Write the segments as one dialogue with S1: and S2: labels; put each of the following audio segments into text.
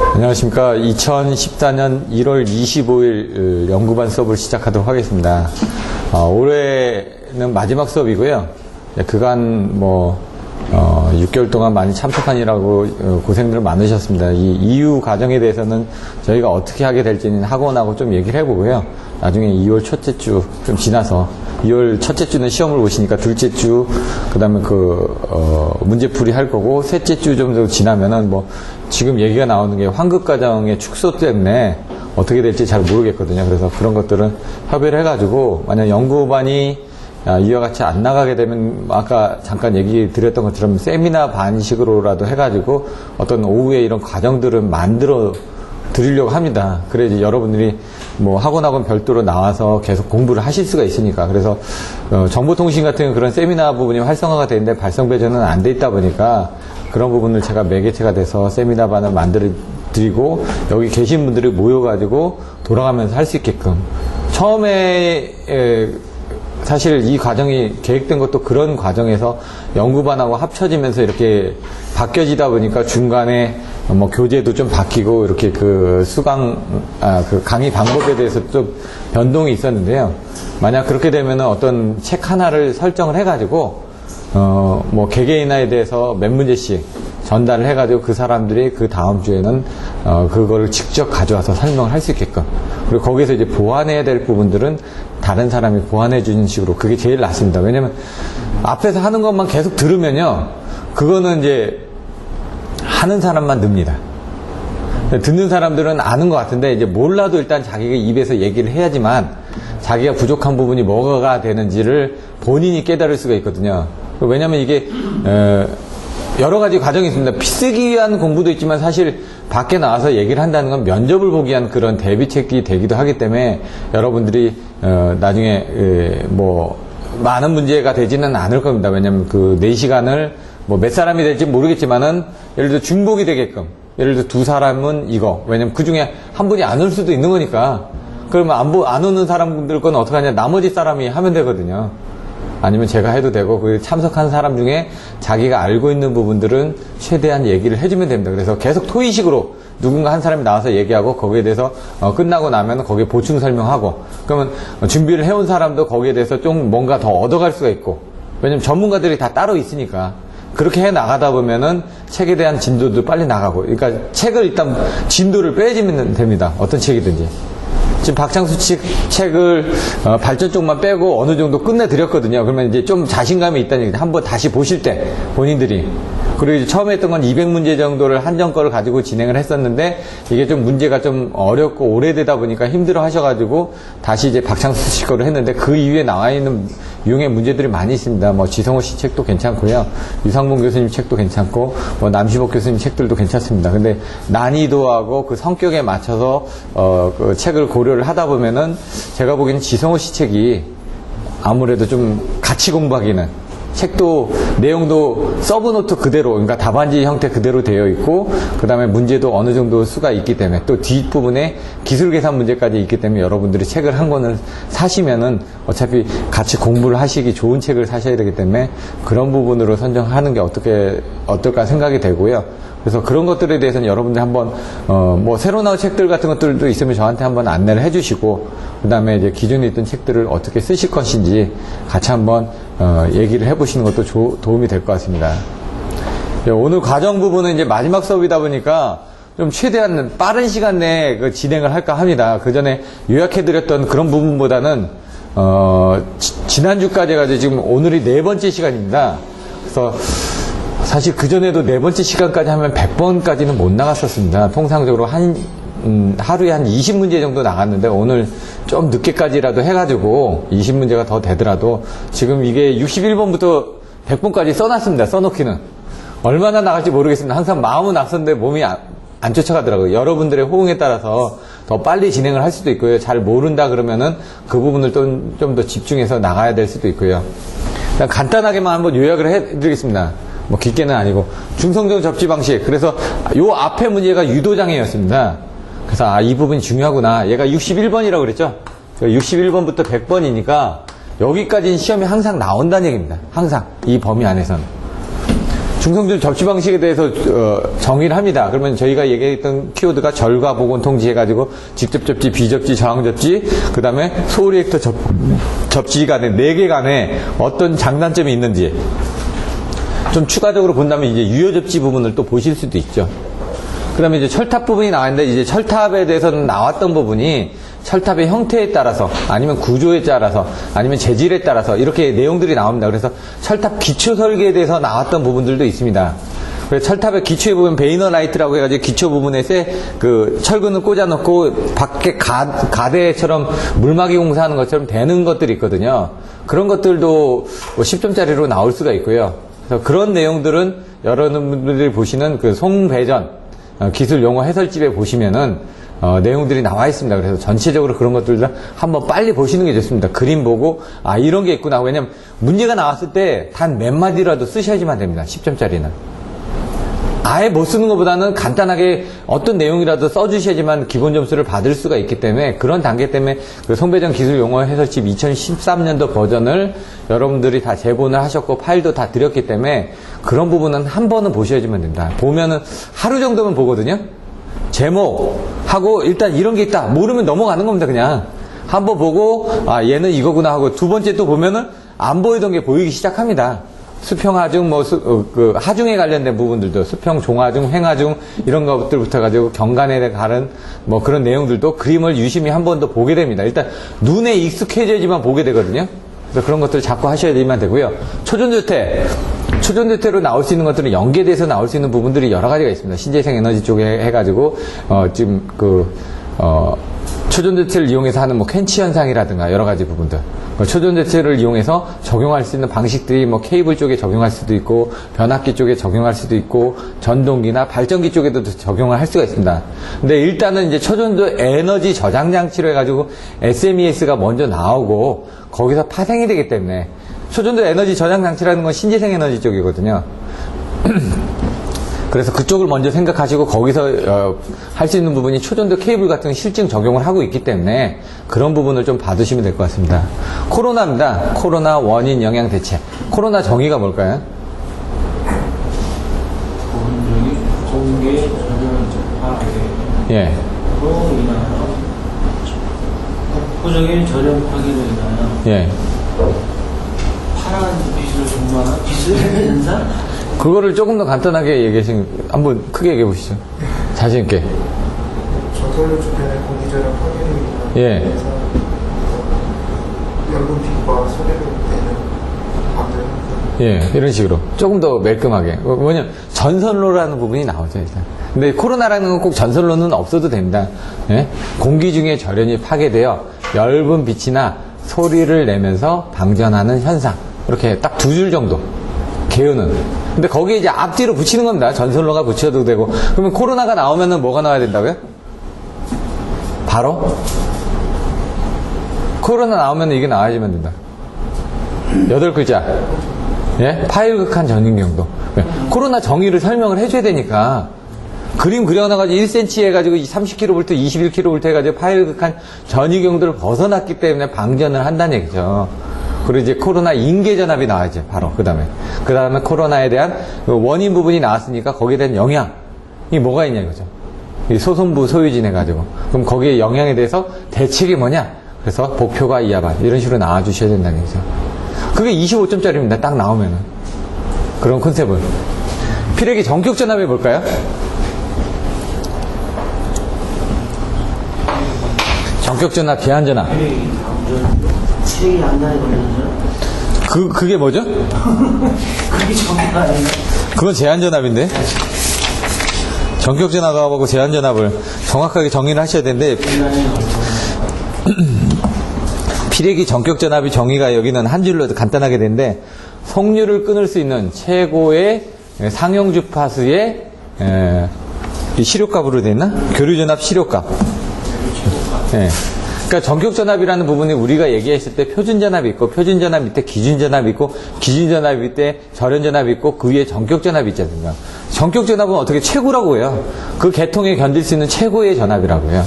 S1: 안녕하십니까. 2014년 1월 25일 연구반 수업을 시작하도록 하겠습니다. 올해는 마지막 수업이고요. 그간 6개월 동안 많이 참석하느라고 고생들 많으셨습니다. 이 이후 과정에 대해서는 저희가 어떻게 하게 될지는 학원하고 좀 얘기를 해보고요. 나중에 2월 첫째 주 좀 지나서 2월 첫째 주는 시험을 보시니까 둘째 주 그다음에 문제풀이 할 거고 셋째 주 좀 더 지나면은 지금 얘기가 나오는 게 환급 과정의 축소 때문에 어떻게 될지 잘 모르겠거든요. 그래서 그런 것들은 협의를 해가지고 만약 연구반이 이와 같이 안 나가게 되면 아까 잠깐 얘기 드렸던 것처럼 세미나 반식으로라도 해가지고 어떤 오후에 이런 과정들을 만들어 드리려고 합니다. 그래 이제 여러분들이 학원하고는 별도로 나와서 계속 공부를 하실 수가 있으니까. 그래서 정보통신 같은 그런 세미나 부분이 활성화가 되는데 발성 배제는 안 돼 있다 보니까 그런 부분을 제가 매개체가 돼서 세미나반을 만들어 드리고 여기 계신 분들이 모여가지고 돌아가면서 할 수 있게끔 처음에 사실 이 과정이 계획된 것도 그런 과정에서 연구반하고 합쳐지면서 이렇게 바뀌어지다 보니까 중간에 교재도 좀 바뀌고 이렇게 강의 방법에 대해서 좀 변동이 있었는데요. 만약 그렇게 되면은 어떤 책 하나를 설정을 해가지고 개개인화에 대해서 몇 문제씩 전달을 해가지고 그 사람들이 그 다음 주에는 그거를 직접 가져와서 설명을 할 수 있게끔, 그리고 거기서 이제 보완해야 될 부분들은 다른 사람이 보완해 주는 식으로, 그게 제일 낫습니다. 왜냐면 앞에서 하는 것만 계속 들으면요, 그거는 이제 하는 사람만 늡니다. 듣는 사람들은 아는 것 같은데 이제 몰라도 일단 자기가 입에서 얘기를 해야지만 자기가 부족한 부분이 뭐가 되는지를 본인이 깨달을 수가 있거든요. 왜냐면 이게 여러 가지 과정이 있습니다. 필쓰기 위한 공부도 있지만 사실 밖에 나와서 얘기를 한다는 건 면접을 보기 위한 그런 대비책이 되기도 하기 때문에 여러분들이 나중에 많은 문제가 되지는 않을 겁니다. 왜냐면 그 4시간을 몇 사람이 될지 모르겠지만은 예를 들어 중복이 되게끔, 예를 들어 2사람은 이거, 왜냐면 그 중에 한 분이 안 올 수도 있는 거니까, 그러면 안 오는 사람들 건 어떡하냐, 나머지 사람이 하면 되거든요. 아니면 제가 해도 되고, 그 참석한 사람 중에 자기가 알고 있는 부분들은 최대한 얘기를 해주면 됩니다. 그래서 계속 토의식으로 누군가 한 사람이 나와서 얘기하고 거기에 대해서 끝나고 나면 거기에 보충 설명하고, 그러면 준비를 해온 사람도 거기에 대해서 좀 뭔가 더 얻어갈 수가 있고, 왜냐면 전문가들이 다 따로 있으니까. 그렇게 해 나가다 보면은 책에 대한 진도도 빨리 나가고, 그러니까 책을 일단 진도를 빼주면 됩니다. 어떤 책이든지. 지금 박창수 책을 발전 쪽만 빼고 어느 정도 끝내드렸거든요. 그러면 이제 좀 자신감이 있다는 얘기죠. 한번 다시 보실 때 본인들이. 그리고 이제 처음에 했던 건 200문제 정도를 한정 거를 가지고 진행을 했었는데 이게 좀 문제가 좀 어렵고 오래되다 보니까 힘들어 하셔가지고 다시 이제 박창수 씨 거를 했는데 그 이후에 나와 있는 유형의 문제들이 많이 있습니다. 지성호 씨 책도 괜찮고요. 유상봉 교수님 책도 괜찮고, 남시복 교수님 책들도 괜찮습니다. 근데 난이도하고 그 성격에 맞춰서, 그 책을 고려를 하다 보면은 제가 보기에는 지성호 씨 책이 아무래도 좀 같이 공부하기는, 책도 내용도 서브노트 그대로, 그러니까 답안지 형태 그대로 되어 있고, 그 다음에 문제도 어느 정도 수가 있기 때문에, 또 뒷부분에 기술 계산 문제까지 있기 때문에 여러분들이 책을 한 권을 사시면은 어차피 같이 공부를 하시기 좋은 책을 사셔야 되기 때문에 그런 부분으로 선정하는 게 어떨까 생각이 되고요. 그래서 그런 것들에 대해서는 여러분들 한번 새로 나온 책들 같은 것들도 있으면 저한테 한번 안내를 해주시고, 그 다음에 이제 기존에 있던 책들을 어떻게 쓰실 것인지 같이 한번 얘기를 해보시는 것도 도움이 될 것 같습니다. 오늘 과정 부분은 이제 마지막 수업이다 보니까 좀 최대한 빠른 시간 내에 진행을 할까 합니다. 그 전에 요약해드렸던 그런 부분보다는 지난주까지 해가지고 지금 오늘이 4번째 시간입니다. 그래서 사실 그전에도 4번째 시간까지 하면 100번까지는 못 나갔었습니다. 통상적으로 하루에 한 20문제 정도 나갔는데 오늘 좀 늦게까지라도 해가지고 20문제가 더 되더라도 지금 이게 61번부터 100번까지 써놨습니다. 써놓기는. 얼마나 나갈지 모르겠습니다. 항상 마음은 앞섰는데 몸이 안 쫓아가더라고요. 여러분들의 호응에 따라서 더 빨리 진행을 할 수도 있고요. 잘 모른다 그러면은 그 부분을 좀 더 집중해서 나가야 될 수도 있고요. 그냥 간단하게만 한번 요약을 해드리겠습니다. 깊게는 아니고. 중성적 접지 방식. 그래서 요 앞에 문제가 유도장애였습니다. 그래서 이 부분이 중요하구나. 얘가 61번이라고 그랬죠? 61번부터 100번이니까 여기까지는 시험이 항상 나온다는 얘기입니다. 항상 이 범위 안에서는. 중성질 접지 방식에 대해서 정의를 합니다. 그러면 저희가 얘기했던 키워드가 절과 복원 통지해가지고 직접 접지, 비접지, 저항 접지, 그 다음에 소리액터 접지 간에 4개 간에 어떤 장단점이 있는지 좀 추가적으로 본다면 이제 유효 접지 부분을 또 보실 수도 있죠. 그 다음에 이제 철탑 부분이 나왔는데 이제 철탑에 대해서는 나왔던 부분이 철탑의 형태에 따라서 아니면 구조에 따라서 아니면 재질에 따라서 이렇게 내용들이 나옵니다. 그래서 철탑 기초 설계에 대해서 나왔던 부분들도 있습니다. 그래서 철탑의 기초에 보면 베이너 라이트라고 해가지고 기초 부분에 그 철근을 꽂아놓고 밖에 가대처럼 물막이 공사하는 것처럼 되는 것들이 있거든요. 그런 것들도 10점짜리로 나올 수가 있고요. 그래서 그런 내용들은 여러분들이 보시는 그 송배전 기술 용어 해설집에 보시면은 내용들이 나와 있습니다. 그래서 전체적으로 그런 것들도 한번 빨리 보시는 게 좋습니다. 그림 보고 아 이런 게 있구나. 왜냐면 문제가 나왔을 때 단 몇 마디라도 쓰셔야지만 됩니다. 10점짜리는. 아예 못 쓰는 것보다는 간단하게 어떤 내용이라도 써주셔야지만 기본 점수를 받을 수가 있기 때문에 그런 단계 때문에 그 송배전 기술 용어 해설집 2013년도 버전을 여러분들이 다 제본을 하셨고 파일도 다 드렸기 때문에 그런 부분은 한 번은 보셔야지만 됩니다. 보면은 하루 정도면 보거든요. 제목하고 일단 이런 게 있다. 모르면 넘어가는 겁니다. 그냥 한번 보고 아 얘는 이거구나 하고 두 번째 또 보면은 안 보이던 게 보이기 시작합니다. 수평 하중 그 하중에 관련된 부분들도 수평 종하중 횡하중 이런 것들부터 가지고 경간에 가른 뭐 그런 내용들도 그림을 유심히 한 번 더 보게 됩니다. 일단 눈에 익숙해져야지만 보게 되거든요. 그래서 그런 것들을 자꾸 하셔야만 되고요. 초전도태로 나올 수 있는 것들은 연계돼서 나올 수 있는 부분들이 여러 가지가 있습니다. 신재생 에너지 쪽에 해가지고 지금 초전도태를 이용해서 하는 뭐 캔치 현상이라든가 여러 가지 부분들. 초전도태를 이용해서 적용할 수 있는 방식들이 뭐 케이블 쪽에 적용할 수도 있고 변압기 쪽에 적용할 수도 있고 전동기나 발전기 쪽에도 적용을 할 수가 있습니다. 근데 일단은 이제 초전도 에너지 저장 장치로 해가지고 SMES가 먼저 나오고 거기서 파생이 되기 때문에 초전도 에너지 저장 장치라는 건 신재생 에너지 쪽이거든요. 그래서 그쪽을 먼저 생각하시고 거기서 할 수 있는 부분이 초전도 케이블 같은 실증 적용을 하고 있기 때문에 그런 부분을 좀 봐두시면 될 것 같습니다. 코로나입니다. 코로나 원인 영향 대책. 코로나 정의가 뭘까요? 공개 전염 파괴. 예.
S2: 독보적인 전염 파괴로 인하여.
S1: 예.
S2: 파란 빛으로 종말한 빛을 현상?
S1: 그거를 조금 더 간단하게 얘기하신, 한번 크게 얘기해 보시죠. 자신있게.
S3: 저절로 주변의 공기저랑 파괴로 인한
S1: 예.
S3: 얇은 빛과 소리로 되는 방전.
S1: 예, 이런 식으로. 조금 더 매끈하게. 뭐냐, 전선로라는 부분이 나오죠, 일단. 근데 코로나라는 건 꼭 전선로는 없어도 됩니다. 예? 공기 중에 절연이 파괴되어 얇은 빛이나 소리를 내면서 방전하는 현상. 이렇게 딱 2줄 정도. 개요는. 근데 거기에 이제 앞뒤로 붙이는 겁니다. 전선로가 붙여도 되고. 그러면 코로나가 나오면은 뭐가 나와야 된다고요? 바로? 코로나 나오면 이게 나와야지만 된다. 8글자. 예? 파일극한 전인경도. 예. 코로나 정의를 설명을 해줘야 되니까. 그림 그려놔가지고 1cm 해가지고 30kV, 21kV 해가지고 파일극한 전이경도를 벗어났기 때문에 방전을 한다는 얘기죠. 그리고 이제 코로나 인계전압이 나와야죠. 바로 그 다음에 코로나에 대한 원인 부분이 나왔으니까 거기에 대한 영향이 뭐가 있냐 이거죠. 이 소송부 소유진 해가지고 그럼 거기에 영향에 대해서 대책이 뭐냐. 그래서 목표가 이하 반 이런 식으로 나와주셔야 된다는 얘기죠. 그게 25점짜리입니다. 딱 나오면은 그런 컨셉은. 피레기 전격전압이 뭘까요? 전격전압, 제한전압.
S2: 피레기 양단에 걸려서.
S1: 그게 뭐죠?
S2: 그게 전기가 아닌가?
S1: 그건 제한전압인데. 전격전압하고 제한전압을 정확하게 정의를 하셔야 되는데, 피레기 전격전압이 정의가 여기는 한 줄로 간단하게 되는데, 속류를 끊을 수 있는 최고의 상용주파수의 시료값으로 되어 있나? 교류전압 시료값. 네. 그러니까 전격전압이라는 부분이 우리가 얘기했을 때 표준전압이 있고, 표준전압 밑에 기준전압이 있고, 기준전압 밑에 절연전압이 있고, 그 위에 전격전압이 있지 않습니까? 전격전압은 어떻게 최고라고 해요. 그 계통에 견딜 수 있는 최고의 전압이라고 해요.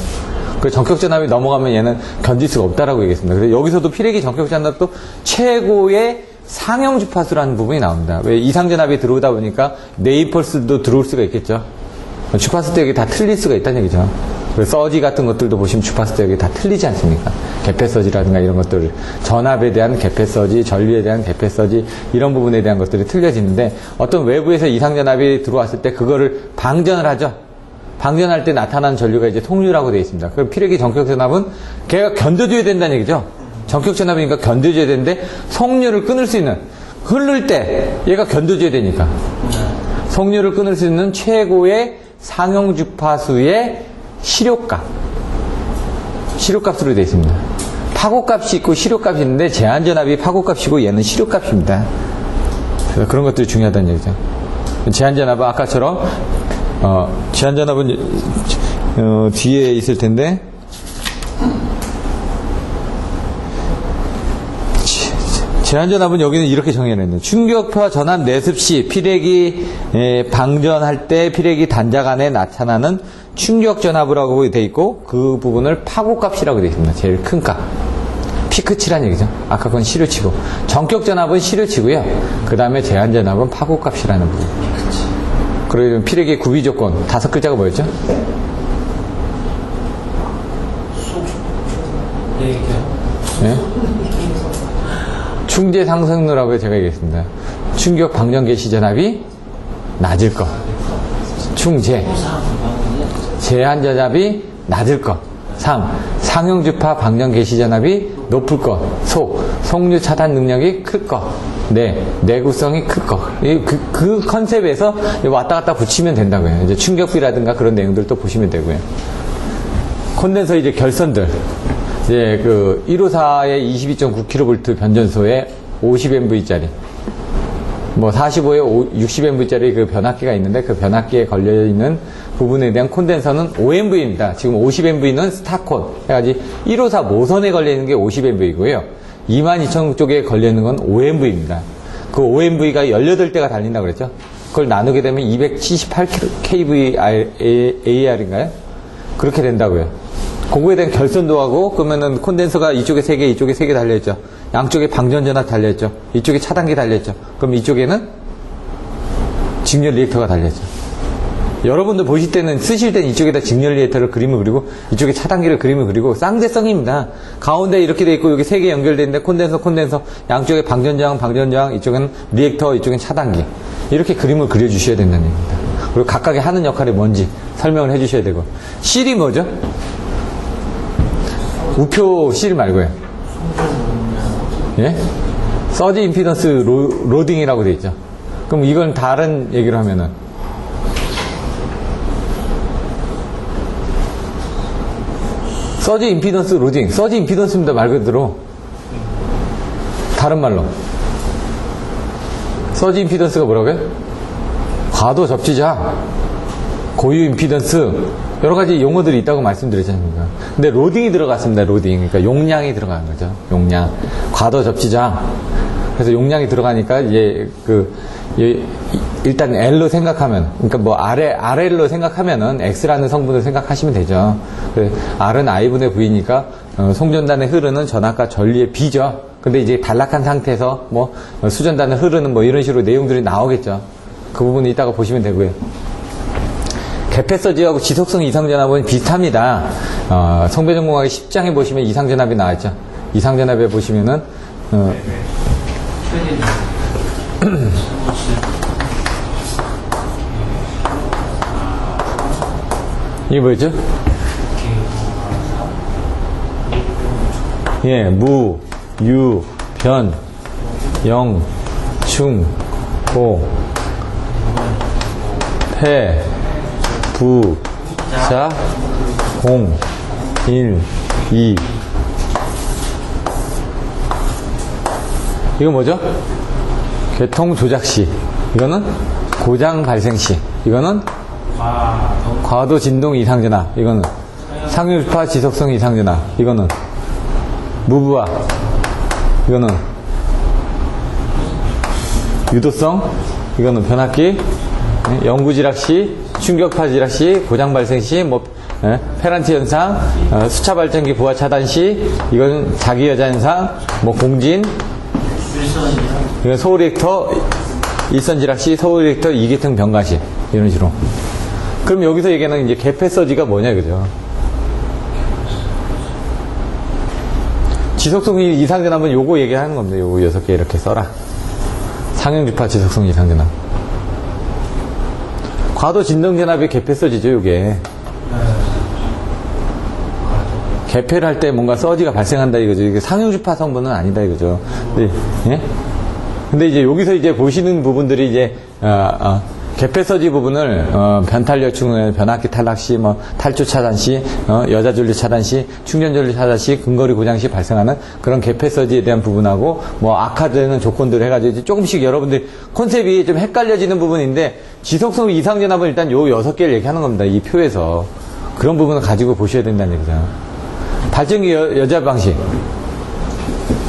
S1: 그 전격전압이 넘어가면 얘는 견딜 수가 없다라고 얘기했습니다. 그래서 여기서도 피레기 전격전압도 최고의 상형 주파수라는 부분이 나옵니다. 왜 이상전압이 들어오다 보니까 네이펄스도 들어올 수가 있겠죠. 주파수 대역이 다 틀릴 수가 있다는 얘기죠. 서지 같은 것들도 보시면 주파수 대역이 다 틀리지 않습니까? 개폐 서지라든가 이런 것들, 전압에 대한 개폐 서지, 전류에 대한 개폐 서지, 이런 부분에 대한 것들이 틀려지는데, 어떤 외부에서 이상전압이 들어왔을 때 그거를 방전을 하죠. 방전할 때 나타나는 전류가 이제 통류라고 되어 있습니다. 그럼 피레기 전격전압은 걔가 견뎌줘야 된다는 얘기죠. 전격전압이니까 견뎌줘야 되는데, 송류를 끊을 수 있는, 흐를 때 얘가 견뎌줘야 되니까. 송류를 끊을 수 있는 최고의 상형 주파수의 시료값으로 되어 있습니다. 파고값이 있고 시료값이 있는데 제한전압이 파고값이고 얘는 시료값입니다. 그래서 그런 것들이 중요하다는 얘기죠. 제한전압은 아까처럼 제한전압은 뒤에 있을 텐데 제한전압은 여기는 이렇게 정해놨네요. 충격파 전압 내습 시 피레기 방전할 때 피레기 단작 안에 나타나는 충격전압이라고 되어 있고 그 부분을 파고값이라고 되어 있습니다. 제일 큰 값. 피크치란 얘기죠. 아까 그건 시료치고. 전격전압은 시료치고요. 그 다음에 제한전압은 파고값이라는 부분. 그리고 피레기 구비조건 5글자가 뭐였죠? 네? 충제 상승로라고 제가 얘기했습니다. 충격 방전 개시 전압이 낮을 것. 충제. 제한 전압이 낮을 것. 상형 주파 방전 개시 전압이 높을 것. 송류 차단 능력이 클 것. 내구성이 클 것. 그 컨셉에서 왔다 갔다 붙이면 된다고요. 이제 충격비라든가 그런 내용들 또 보시면 되고요. 콘덴서 이제 결선들. 이제 그 154의 22.9kV 변전소에 50MV짜리, 뭐 45에 60MV짜리 그 변압기가 있는데 그 변압기에 걸려있는 부분에 대한 콘덴서는 5MV입니다. 지금 50MV는 스타콘 해가지고 154 모선에 걸려있는 게 50MV고요. 22,000 쪽에 걸려있는 건 5MV입니다. 그 5MV가 18대가 달린다고 그랬죠. 그걸 나누게 되면 278kVAR인가요? 그렇게 된다고요. 그거에 대한 결선도 하고, 그러면은 콘덴서가 이쪽에 3개, 이쪽에 3개 달려있죠. 양쪽에 방전전압 달려있죠. 이쪽에 차단기 달려있죠. 그럼 이쪽에는 직렬 리액터가 달려있죠. 여러분들 보실 때는, 쓰실 때는 이쪽에다 직렬 리액터를 그림을 그리고, 이쪽에 차단기를 그림을 그리고, 쌍대성입니다. 가운데 이렇게 돼 있고, 여기 3개 연결돼 있는데, 콘덴서, 양쪽에 방전장, 이쪽에는 리액터, 이쪽엔 차단기. 이렇게 그림을 그려주셔야 된다는 얘기입니다. 그리고 각각의 하는 역할이 뭔지 설명을 해주셔야 되고. 실이 뭐죠? 우표 실 말고요. 예? 서지 임피던스 로딩이라고 되어 있죠. 그럼 이건 다른 얘기로 하면은 서지 임피던스 로딩, 서지 임피던스입니다. 말 그대로. 다른 말로 서지 임피던스가 뭐라고요? 과도 접지자, 고유 임피던스, 여러 가지 용어들이 있다고 말씀드렸지 않습니까? 근데 로딩이 들어갔습니다. 로딩. 그러니까 용량이 들어간 거죠. 용량. 과도 접지장. 그래서 용량이 들어가니까 일단 L로 생각하면, 그러니까 뭐 RL로 생각하면은 X라는 성분을 생각하시면 되죠. R은 I분의 V니까 송전단에 흐르는 전압과 전류의 B죠. 근데 이제 단락한 상태에서 뭐 수전단에 흐르는 뭐 이런 식으로 내용들이 나오겠죠. 그 부분은 이따가 보시면 되고요. 개폐서지하고 지속성 이상전압은 비슷합니다. 성배전공학의 10장에 보시면 이상전압이 나와있죠. 이상전압에 보시면은 이게 뭐였죠? 예, 무, 유, 변, 영, 충, 고, 폐, 부, 자, 공, 일, 이. 이거 뭐죠? 개통 조작 시. 이거는 고장 발생 시. 이거는 과도 진동 이상 전압. 이거는 상유파 지속성 이상 전압. 이거는 무부하. 이거는 유도성. 이거는 변압기. 영구지락 시, 충격파 지락 시, 고장 발생 시, 뭐 페란티 현상, 수차 발전기 부하 차단 시, 이건 자기 여자 현상, 뭐 공진,
S2: 일선이야.
S1: 그러니까 소울리액터 일선지락시, 소울리액터 이계통 병가시 이런 식으로. 그럼 여기서 얘기하는 이제 개폐서지가 뭐냐 이거죠. 지속성 이상전압은 요거 얘기하는 겁니다. 요거 6개 이렇게 써라. 상형주파 지속성 이상전압. 과도 진동전압이 개폐서지죠, 요게. 개폐를 할 때 뭔가 서지가 발생한다 이거죠. 이게 상형주파 성분은 아니다 이거죠. 근데, 예? 근데 이제 여기서 이제 보시는 부분들이 이제, 개폐서지 부분을, 변탄력충, 변압기 탈락 시, 뭐, 탈주 차단 시, 여자 전류 차단 시, 충전 전류 차단 시, 근거리 고장 시 발생하는 그런 개폐서지에 대한 부분하고, 뭐, 악화되는 조건들을 해가지고 이제 조금씩 여러분들 컨셉이 좀 헷갈려지는 부분인데, 지속성 이상전압은 일단 요 6개를 얘기하는 겁니다. 이 표에서. 그런 부분을 가지고 보셔야 된다는 얘기죠. 발전기 여자 방식.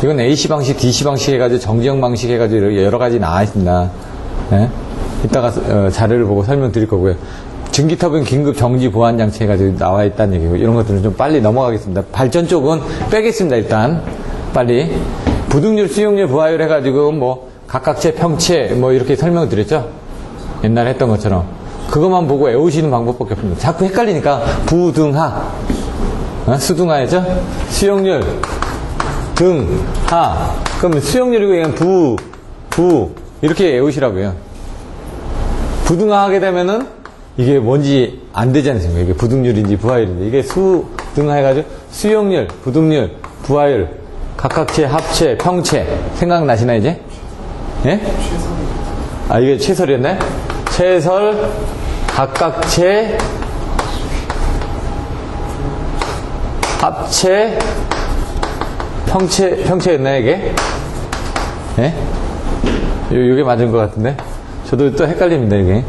S1: 이건 AC 방식, DC 방식 해가지고 정지형 방식 해가지고 여러 가지 나와 있습니다. 예? 이따가 자료를 보고 설명드릴 거고요. 증기터빈 긴급 정지 보안 장치 해가지고 나와 있다는 얘기고 이런 것들은 좀 빨리 넘어가겠습니다. 발전 쪽은 빼겠습니다. 일단 빨리 부등률, 수용률, 부하율 해가지고 뭐 각각체, 평체 뭐 이렇게 설명을 드렸죠. 옛날에 했던 것처럼 그것만 보고 외우시는 방법밖에 없습니다. 자꾸 헷갈리니까 부등하, 수등하죠. 수용률, 등, 하. 그럼 수용률이고 얘는 부 이렇게 외우시라고요. 부등하하게 되면은 이게 뭔지 안 되지 않습니까? 이게 부등률인지 부하율인지. 이게 수등하 해가지고 수용률, 부등률, 부하율, 각각체, 합체, 평체. 생각나시나 이제? 예? 아, 이게 최설이었나요? 최설, 각각체, 합체, 평체였나요, 이게? 예? 요게 맞은 것 같은데? 저도 또 헷갈립니다, 이게.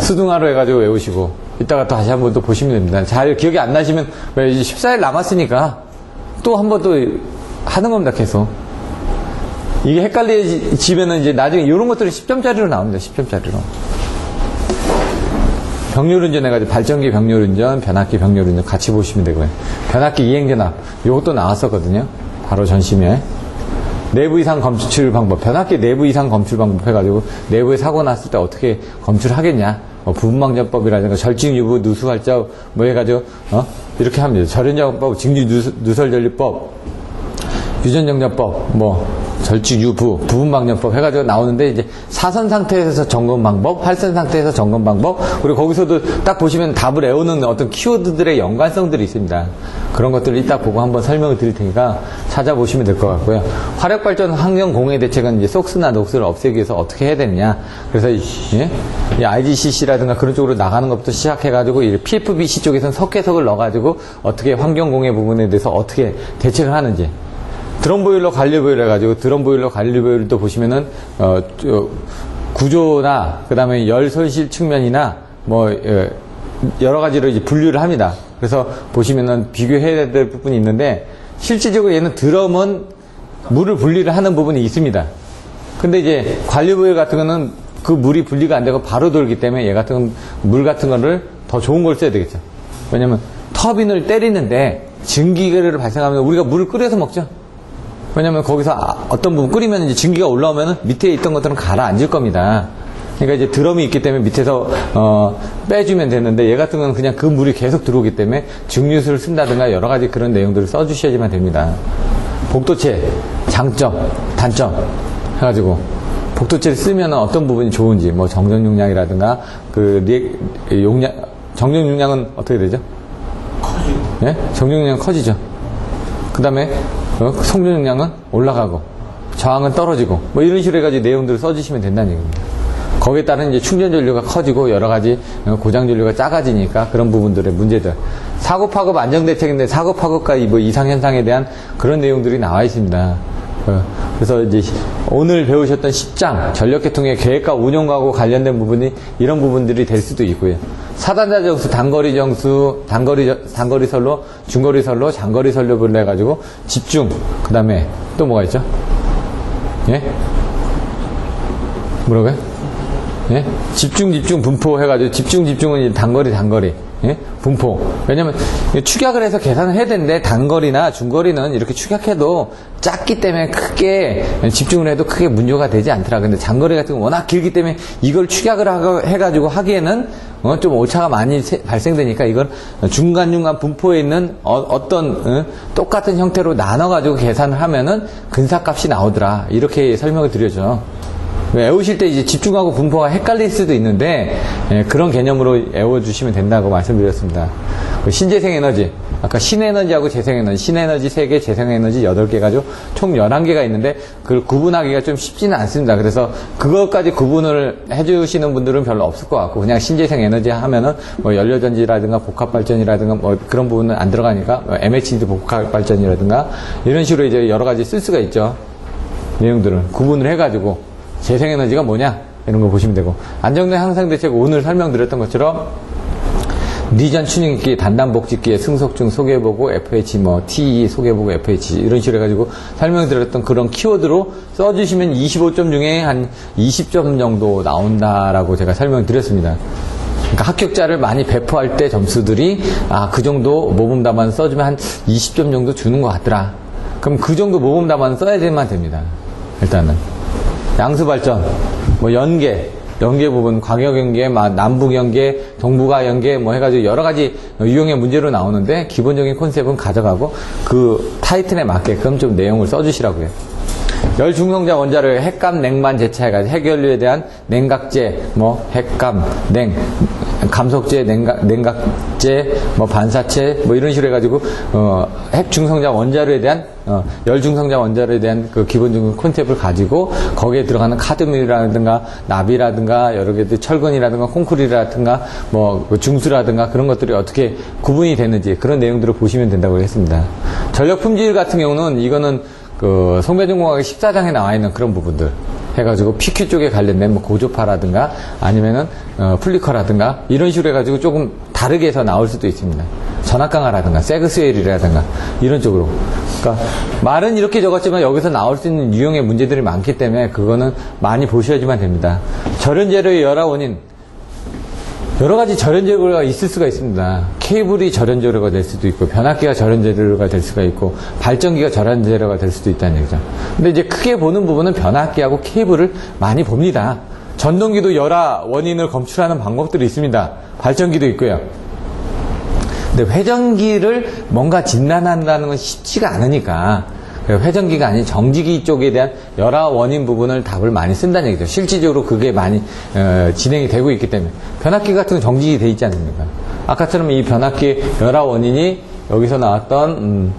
S1: 수등하로 해가지고 외우시고, 이따가 또 다시 한번 또 보시면 됩니다. 잘 기억이 안 나시면, 왜 이제 14일 남았으니까, 또 한 번 또 하는 겁니다, 계속. 이게 헷갈리지면은 이제 나중에 이런 것들이 10점짜리로 나옵니다, 10점짜리로. 병렬운전 해가지고 발전기 병렬운전, 변압기 병렬운전 같이 보시면 되고요. 변압기 이행전압, 요것도 나왔었거든요. 바로 전심에. 내부 이상 검출 방법, 변압기 내부 이상 검출 방법 해가지고 내부에 사고 났을 때 어떻게 검출하겠냐. 부분방전법이라든가 절징 유부 누수활적 뭐 해가지고 이렇게 합니다. 절연정법, 직류 누설전류법, 유전정전법, 뭐 절직 유부, 부분방전법 해가지고 나오는데 이제 사선 상태에서 점검 방법, 활선 상태에서 점검 방법, 그리고 거기서도 딱 보시면 답을 외우는 어떤 키워드들의 연관성들이 있습니다. 그런 것들을 이따 보고 한번 설명을 드릴 테니까 찾아보시면 될 것 같고요. 화력발전 환경 공해 대책은 이제 속스나 녹스를 없애기 위해서 어떻게 해야 되느냐. 그래서 이 IGCC라든가 그런 쪽으로 나가는 것부터 시작해가지고 이 PFBC 쪽에서는 석회석을 넣어가지고 어떻게 환경 공해 부분에 대해서 어떻게 대책을 하는지. 드럼보일러 관리보일러 해가지고 드럼보일러 관리보일러도 보시면은 구조나 그 다음에 열 손실 측면이나 뭐 여러 가지로 이제 분류를 합니다. 그래서 보시면은 비교해야 될 부분이 있는데 실질적으로 얘는 드럼은 물을 분리를 하는 부분이 있습니다. 근데 이제 관리보일러 같은 거는 그 물이 분리가 안 되고 바로 돌기 때문에 얘 같은 물 같은 거를 더 좋은 걸 써야 되겠죠. 왜냐면 터빈을 때리는데 증기를 발생하면 우리가 물을 끓여서 먹죠. 왜냐면 거기서 어떤 부분 끓이면 이제 증기가 올라오면 밑에 있던 것들은 가라앉을 겁니다. 그러니까 이제 드럼이 있기 때문에 밑에서 빼주면 되는데 얘 같은 건 그냥 그 물이 계속 들어오기 때문에 증류수를 쓴다든가 여러 가지 그런 내용들을 써주셔야지만 됩니다. 복도체 장점, 단점 해가지고 복도체를 쓰면 어떤 부분이 좋은지 뭐 정전 용량이라든가 그 용량 정전 용량은 어떻게 되죠?
S2: 커지고.
S1: 예? 정전 용량 커지죠. 그 다음에 성전 용량은 올라가고 저항은 떨어지고 뭐 이런 식으로 해가지고 내용들을 써주시면 된다는 얘기입니다. 거기에 따른 이제 충전 전류가 커지고 여러 가지 고장 전류가 작아지니까 그런 부분들의 문제들. 사고 파급 안정 대책인데 사고 파급과 뭐 이상 현상에 대한 그런 내용들이 나와 있습니다. 그래서 이제 오늘 배우셨던 10장 전력계통의 계획과 운영하고 관련된 부분이 이런 부분들이 될 수도 있고요. 사단자 정수, 단거리 정수, 단거리 선로, 중거리 선로, 장거리 선로를 해가지고 집중. 그 다음에 또 뭐가 있죠? 예? 뭐라고요? 예? 집중 분포 해가지고 집중은 이제 단거리. 예? 분포. 왜냐면 축약을 해서 계산을 해야 되는데 단거리나 중거리는 이렇게 축약해도 작기 때문에 크게 집중을 해도 크게 문제가 되지 않더라. 근데 장거리 같은 건 워낙 길기 때문에 이걸 축약을 해가지고 하기에는 좀 오차가 많이 발생되니까 이걸 중간중간 분포에 있는 어떤 똑같은 형태로 나눠가지고 계산을 하면은 근사값이 나오더라. 이렇게 설명을 드려줘. 외우실 때 이제 집중하고 분포가 헷갈릴 수도 있는데 그런 개념으로 외워주시면 된다고 말씀드렸습니다. 그 신재생 에너지, 아까 신에너지하고 재생에너지, 신에너지 3개, 재생에너지 8개 가지고 총 11개가 있는데 그걸 구분하기가 좀 쉽지는 않습니다. 그래서 그것까지 구분을 해주시는 분들은 별로 없을 것 같고 그냥 신재생 에너지 하면은 뭐 연료전지라든가 복합발전이라든가 뭐 그런 부분은 안 들어가니까 MHD 복합발전이라든가 이런 식으로 이제 여러 가지 쓸 수가 있죠. 내용들을 구분을 해가지고 재생에너지가 뭐냐 이런 거 보시면 되고 안정된 향상대책 오늘 설명드렸던 것처럼 리전 튜닝기, 단단복직기의 승속중 소개해보고 FH 뭐 TE 소개해보고 FH 이런 식으로 해가지고 설명드렸던 그런 키워드로 써주시면 25점 중에 한 20점 정도 나온다라고 제가 설명드렸습니다. 그러니까 합격자를 많이 배포할 때 점수들이 그 정도 모범 답안 써주면 한 20점 정도 주는 것 같더라. 그럼 그 정도 모범 답안 써야지만 됩니다. 일단은 양수발전, 뭐 연계 부분, 광역연계, 남북연계, 동북아연계 뭐 해가지고 여러 가지 유형의 문제로 나오는데 기본적인 컨셉은 가져가고 그 타이틀에 맞게끔 좀 내용을 써주시라고요. 열중성자 원자를 핵감, 냉만 제차해가지고 핵연료에 대한 냉각제, 뭐 핵감, 감속제, 냉각제, 뭐 반사체, 뭐 이런 식으로 해가지고 핵중성자 원자로에 대한 열중성자 원자로에 대한 그 기본적인 콘셉트를 가지고 거기에 들어가는 카드뮴이라든가 납이라든가 여러 개들 철근이라든가 콘크리트라든가 뭐 중수라든가 그런 것들이 어떻게 구분이 되는지 그런 내용들을 보시면 된다고 했습니다. 전력 품질 같은 경우는 이거는 그 송배전공학의 14장에 나와 있는 그런 부분들 해가지고 PQ 쪽에 관련된 뭐 고조파라든가 아니면은 플리커라든가 이런 식으로 해가지고 조금 다르게 해서 나올 수도 있습니다. 전압강화라든가 세그스웰이라든가 이런 쪽으로. 그러니까 말은 이렇게 적었지만 여기서 나올 수 있는 유형의 문제들이 많기 때문에 그거는 많이 보셔야지만 됩니다. 절연재료의 열화 원인 여러 가지 절연재료가 있을 수가 있습니다. 케이블이 절연재료가 될 수도 있고 변압기가 절연재료가 될 수가 있고 발전기가 절연재료가 될 수도 있다는 얘기죠. 근데 이제 크게 보는 부분은 변압기하고 케이블을 많이 봅니다. 전동기도 열화 원인을 검출하는 방법들이 있습니다. 발전기도 있고요. 근데 회전기를 뭔가 진단한다는 건 쉽지가 않으니까 회전기가 아닌 정지기 쪽에 대한 열화 원인 부분을 답을 많이 쓴다는 얘기죠. 실질적으로 그게 많이 진행이 되고 있기 때문에 변압기 같은 건 정지기 돼 있지 않습니까? 아까처럼 이 변압기의 열화 원인이 여기서 나왔던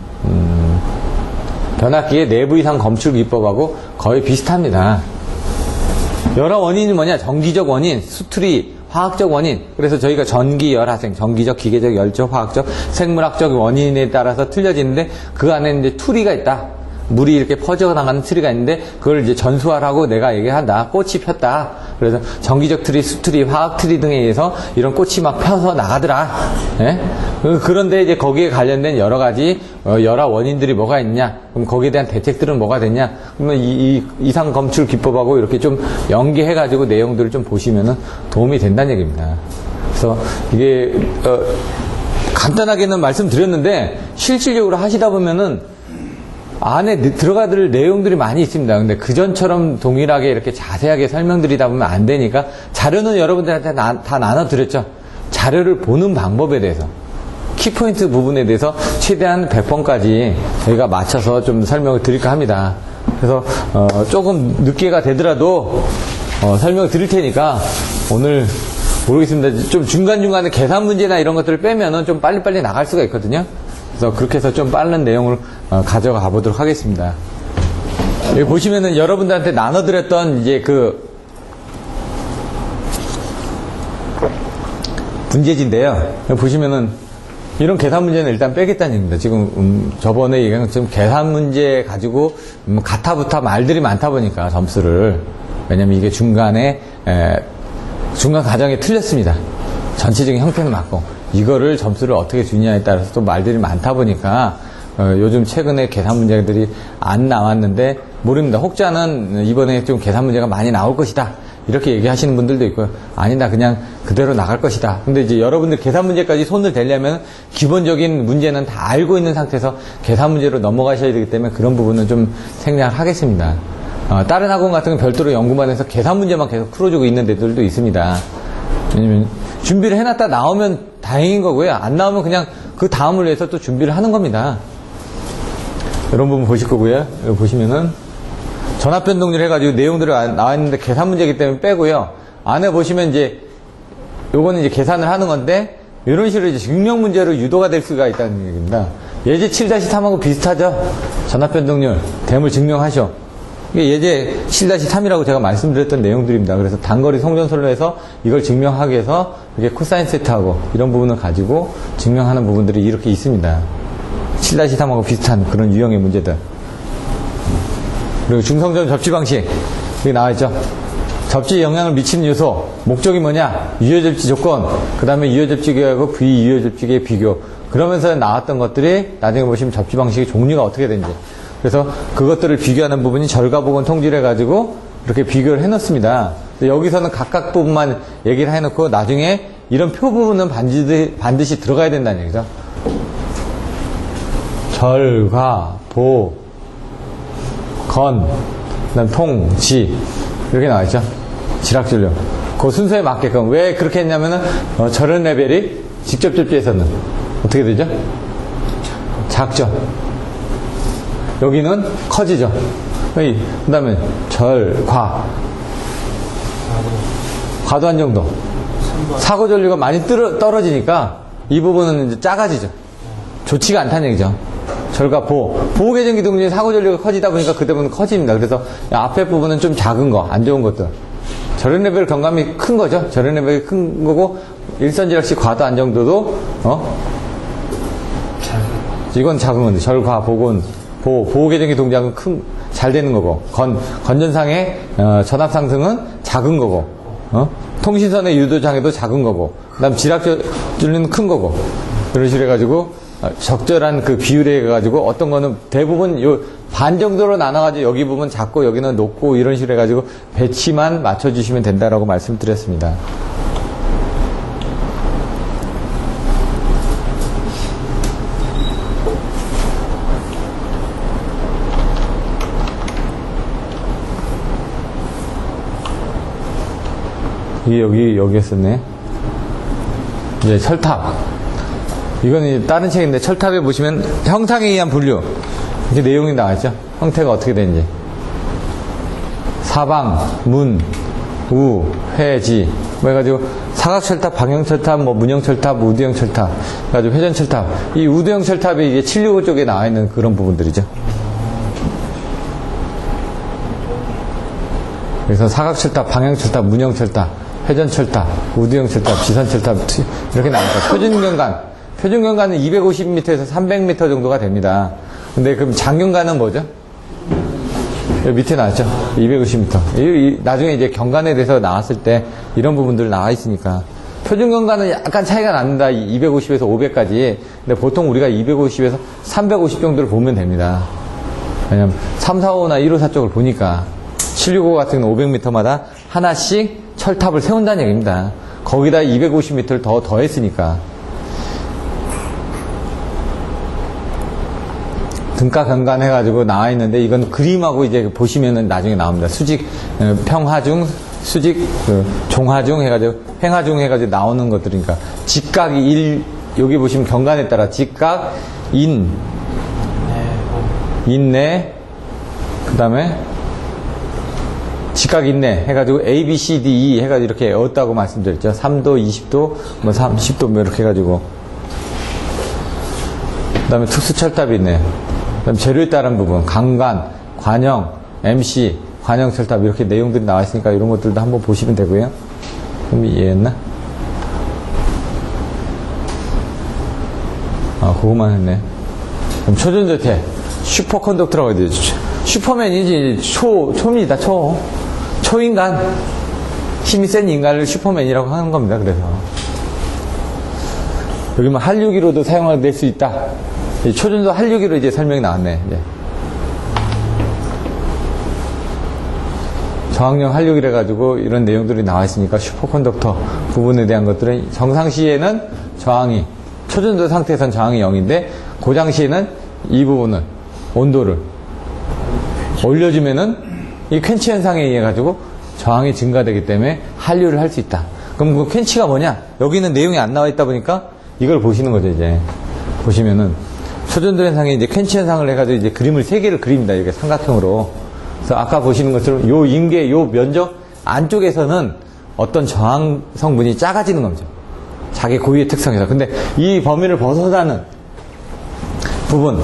S1: 변압기의 내부 이상 검출 기법하고 거의 비슷합니다. 열화 원인이 뭐냐? 정기적 원인, 수트리, 화학적 원인. 그래서 저희가 전기 열화생, 전기적, 기계적, 열적, 화학적, 생물학적 원인에 따라서 틀려지는데 그 안에 이제 투리가 있다. 물이 이렇게 퍼져나가는 트리가 있는데 그걸 이제 전수화하고 내가 얘기한다. 꽃이 폈다. 그래서 전기적 트리, 수트리, 화학 트리 등에 의해서 이런 꽃이 막 펴서 나가더라. 예? 그런데 이제 거기에 관련된 여러 가지 열화 원인들이 뭐가 있냐? 그럼 거기에 대한 대책들은 뭐가 됐냐? 그러면 이 이상 검출 기법하고 이렇게 좀 연계해가지고 내용들을 좀 보시면은 도움이 된다는 얘기입니다. 그래서 이게 간단하게는 말씀드렸는데 실질적으로 하시다 보면은 안에 들어가들 내용들이 많이 있습니다. 근데 그전처럼 동일하게 이렇게 자세하게 설명드리다 보면 안 되니까 자료는 여러분들한테 다 나눠드렸죠. 자료를 보는 방법에 대해서 키포인트 부분에 대해서 최대한 100번까지 저희가 맞춰서 좀 설명을 드릴까 합니다. 그래서 조금 늦게가 되더라도 설명을 드릴 테니까 오늘 모르겠습니다. 좀 중간중간에 계산 문제나 이런 것들을 빼면은 좀 빨리빨리 나갈 수가 있거든요. 그래서 그렇게 해서 좀 빠른 내용을 가져가 보도록 하겠습니다. 여기 보시면은 여러분들한테 나눠드렸던 이제 그 문제지인데요. 여기 보시면은 이런 계산 문제는 일단 빼겠다는 얘기입니다. 지금 저번에 얘기한 것처럼 계산 문제 가지고 가타부타 말들이 많다 보니까 점수를 왜냐면 이게 중간 과정에 틀렸습니다. 전체적인 형태는 맞고 이거를 점수를 어떻게 주냐에 따라서 또 말들이 많다 보니까 요즘 최근에 계산 문제들이 안 나왔는데 모릅니다. 혹자는 이번에 좀 계산 문제가 많이 나올 것이다 이렇게 얘기하시는 분들도 있고요. 아니, 나 그냥 그대로 나갈 것이다. 근데 이제 여러분들 계산 문제까지 손을 대려면 기본적인 문제는 다 알고 있는 상태에서 계산 문제로 넘어가셔야 되기 때문에 그런 부분은 좀 생략을 하겠습니다. 다른 학원 같은 건 별도로 연구만 해서 계산 문제만 계속 풀어주고 있는 데들도 있습니다. 왜냐면 준비를 해놨다 나오면 다행인 거고요. 안 나오면 그냥 그 다음을 위해서 또 준비를 하는 겁니다. 이런 부분 보실 거고요. 여기 보시면은 전압 변동률 해가지고 내용들이 나와 있는데 계산 문제이기 때문에 빼고요. 안에 보시면 이제 요거는 이제 계산을 하는 건데 이런 식으로 이제 증명 문제로 유도가 될 수가 있다는 얘기입니다. 예제 7-3하고 비슷하죠? 전압 변동률 대물 증명하셔. 이게 예제 7-3이라고 제가 말씀드렸던 내용들입니다. 그래서 단거리 성전설로 해서 이걸 증명하기 위해서 이게 코사인 세트하고 이런 부분을 가지고 증명하는 부분들이 이렇게 있습니다. 7-3하고 비슷한 그런 유형의 문제들. 그리고 중성전 접지 방식. 여기 나와있죠. 접지에 영향을 미치는 요소. 목적이 뭐냐? 유효접지 조건. 그 다음에 유효접지기하고 비유효접지기의 비교. 그러면서 나왔던 것들이 나중에 보시면 접지 방식의 종류가 어떻게 되는지. 그래서 그것들을 비교하는 부분이 절가복원 통지를 해가지고 이렇게 비교를 해놓습니다. 여기서는 각각 부분만 얘기를 해놓고 나중에 이런 표 부분은 반드시 들어가야 된다는 얘기죠. 절과, 보, 건, 그 다음 통, 지 이렇게 나와있죠. 지락진료. 그 순서에 맞게끔. 왜 그렇게 했냐면은 저런 레벨이 직접 접지에서는 어떻게 되죠? 작죠. 여기는 커지죠. 그 다음에 절, 과. 과도한 정도. 사고 전류가 많이 떨어지니까 이 부분은 이제 작아지죠. 좋지가 않다는 얘기죠. 절과 보호 개정 기둥 중에 사고 전류가 커지다 보니까 그 부분은 커집니다. 그래서 앞에 부분은 좀 작은 거, 안 좋은 것들. 저런 레벨 경감이 큰 거죠. 저런 레벨이 큰 거고, 일선지락시 과도 안정도도, 이건 작은 건데, 절과, 보호 개정기 동작은 잘 되는 거고, 건전상의, 전압 상승은 작은 거고, 통신선의 유도장애도 작은 거고, 그 다음 지락줄은 큰 거고, 그런 식으로 해가지고, 적절한 그 비율에 해가지고 어떤 거는 대부분 반 정도로 나눠가지고 여기 부분 작고 여기는 높고 이런 식으로 해가지고 배치만 맞춰주시면 된다라고 말씀드렸습니다. 이게 여기였었네. 이제 철탑. 이건 다른 책인데 철탑에 보시면 형상에 의한 분류 이렇게 내용이 나와있죠. 형태가 어떻게 되는지 사방, 문, 우, 회, 지 뭐 해가지고 사각철탑, 방형철탑, 뭐 문형철탑, 우두형철탑 해가지고 회전철탑. 이 우두형철탑이 이게 765 쪽에 나와있는 그런 부분들이죠. 그래서 사각철탑, 방형철탑, 문형철탑, 회전철탑, 우두형철탑, 지선철탑 이렇게 나옵니다. 표준경관은 250m에서 300m 정도가 됩니다. 근데 그럼 장경관은 뭐죠? 여기 밑에 나왔죠? 250m. 나중에 이제 경관에 대해서 나왔을 때 이런 부분들 나와 있으니까. 표준경관은 약간 차이가 납니다. 250에서 500까지. 근데 보통 우리가 250에서 350 정도를 보면 됩니다. 왜냐면 345나 154 쪽을 보니까 765 같은 경우는 500m마다 하나씩 철탑을 세운다는 얘기입니다. 거기다 250m를 더 더했으니까. 등가 경관 해가지고 나와 있는데 이건 그림하고 이제 보시면은 나중에 나옵니다. 수직, 평하중, 수직, 종하중 해가지고, 횡하중 해가지고 나오는 것들이니까. 직각 여기 보시면 경관에 따라 직각, 인내, 그 다음에 직각 인내 해가지고 A, B, C, D, E 해가지고 이렇게 외웠다고 말씀드렸죠. 3도, 20도, 뭐 30도 뭐 이렇게 해가지고. 그 다음에 특수철탑이 있네요. 그다음 재료에 따른 부분, 강관, 관형, MC, 관형철탑 이렇게 내용들이 나와 있으니까 이런 것들도 한번 보시면 되고요. 그럼 이해했나? 그거만 했네. 그럼 초전자태, 슈퍼컨덕터라고 해야 되죠. 슈퍼맨이지, 초입니다, 초인간. 힘이 센 인간을 슈퍼맨이라고 하는 겁니다, 그래서. 여기 뭐 한류기로도 사용될 수 있다. 초전도 한류기로 이제 설명이 나왔네. 이제. 저항력 활력이라 가지고 이런 내용들이 나와 있으니까 슈퍼컨덕터 부분에 대한 것들은 정상시에는 저항이 초전도 상태에선 저항이 0인데 고장시에는 이 부분을 온도를 올려주면은 이 퀸치 현상에 의해 가지고 저항이 증가되기 때문에 한류를 할 수 있다. 그럼 그 퀸치가 뭐냐? 여기는 내용이 안 나와 있다 보니까 이걸 보시는 거죠. 이제 보시면은 초전도 현상에 이제 퀸치 현상을 해가지고 이제 그림을 3개를 그립니다. 이렇게 삼각형으로. 그래서 아까 보시는 것처럼 요 임계, 요 면적 안쪽에서는 어떤 저항 성분이 작아지는 거죠. 자기 고유의 특성에서. 근데 이 범위를 벗어나는 부분이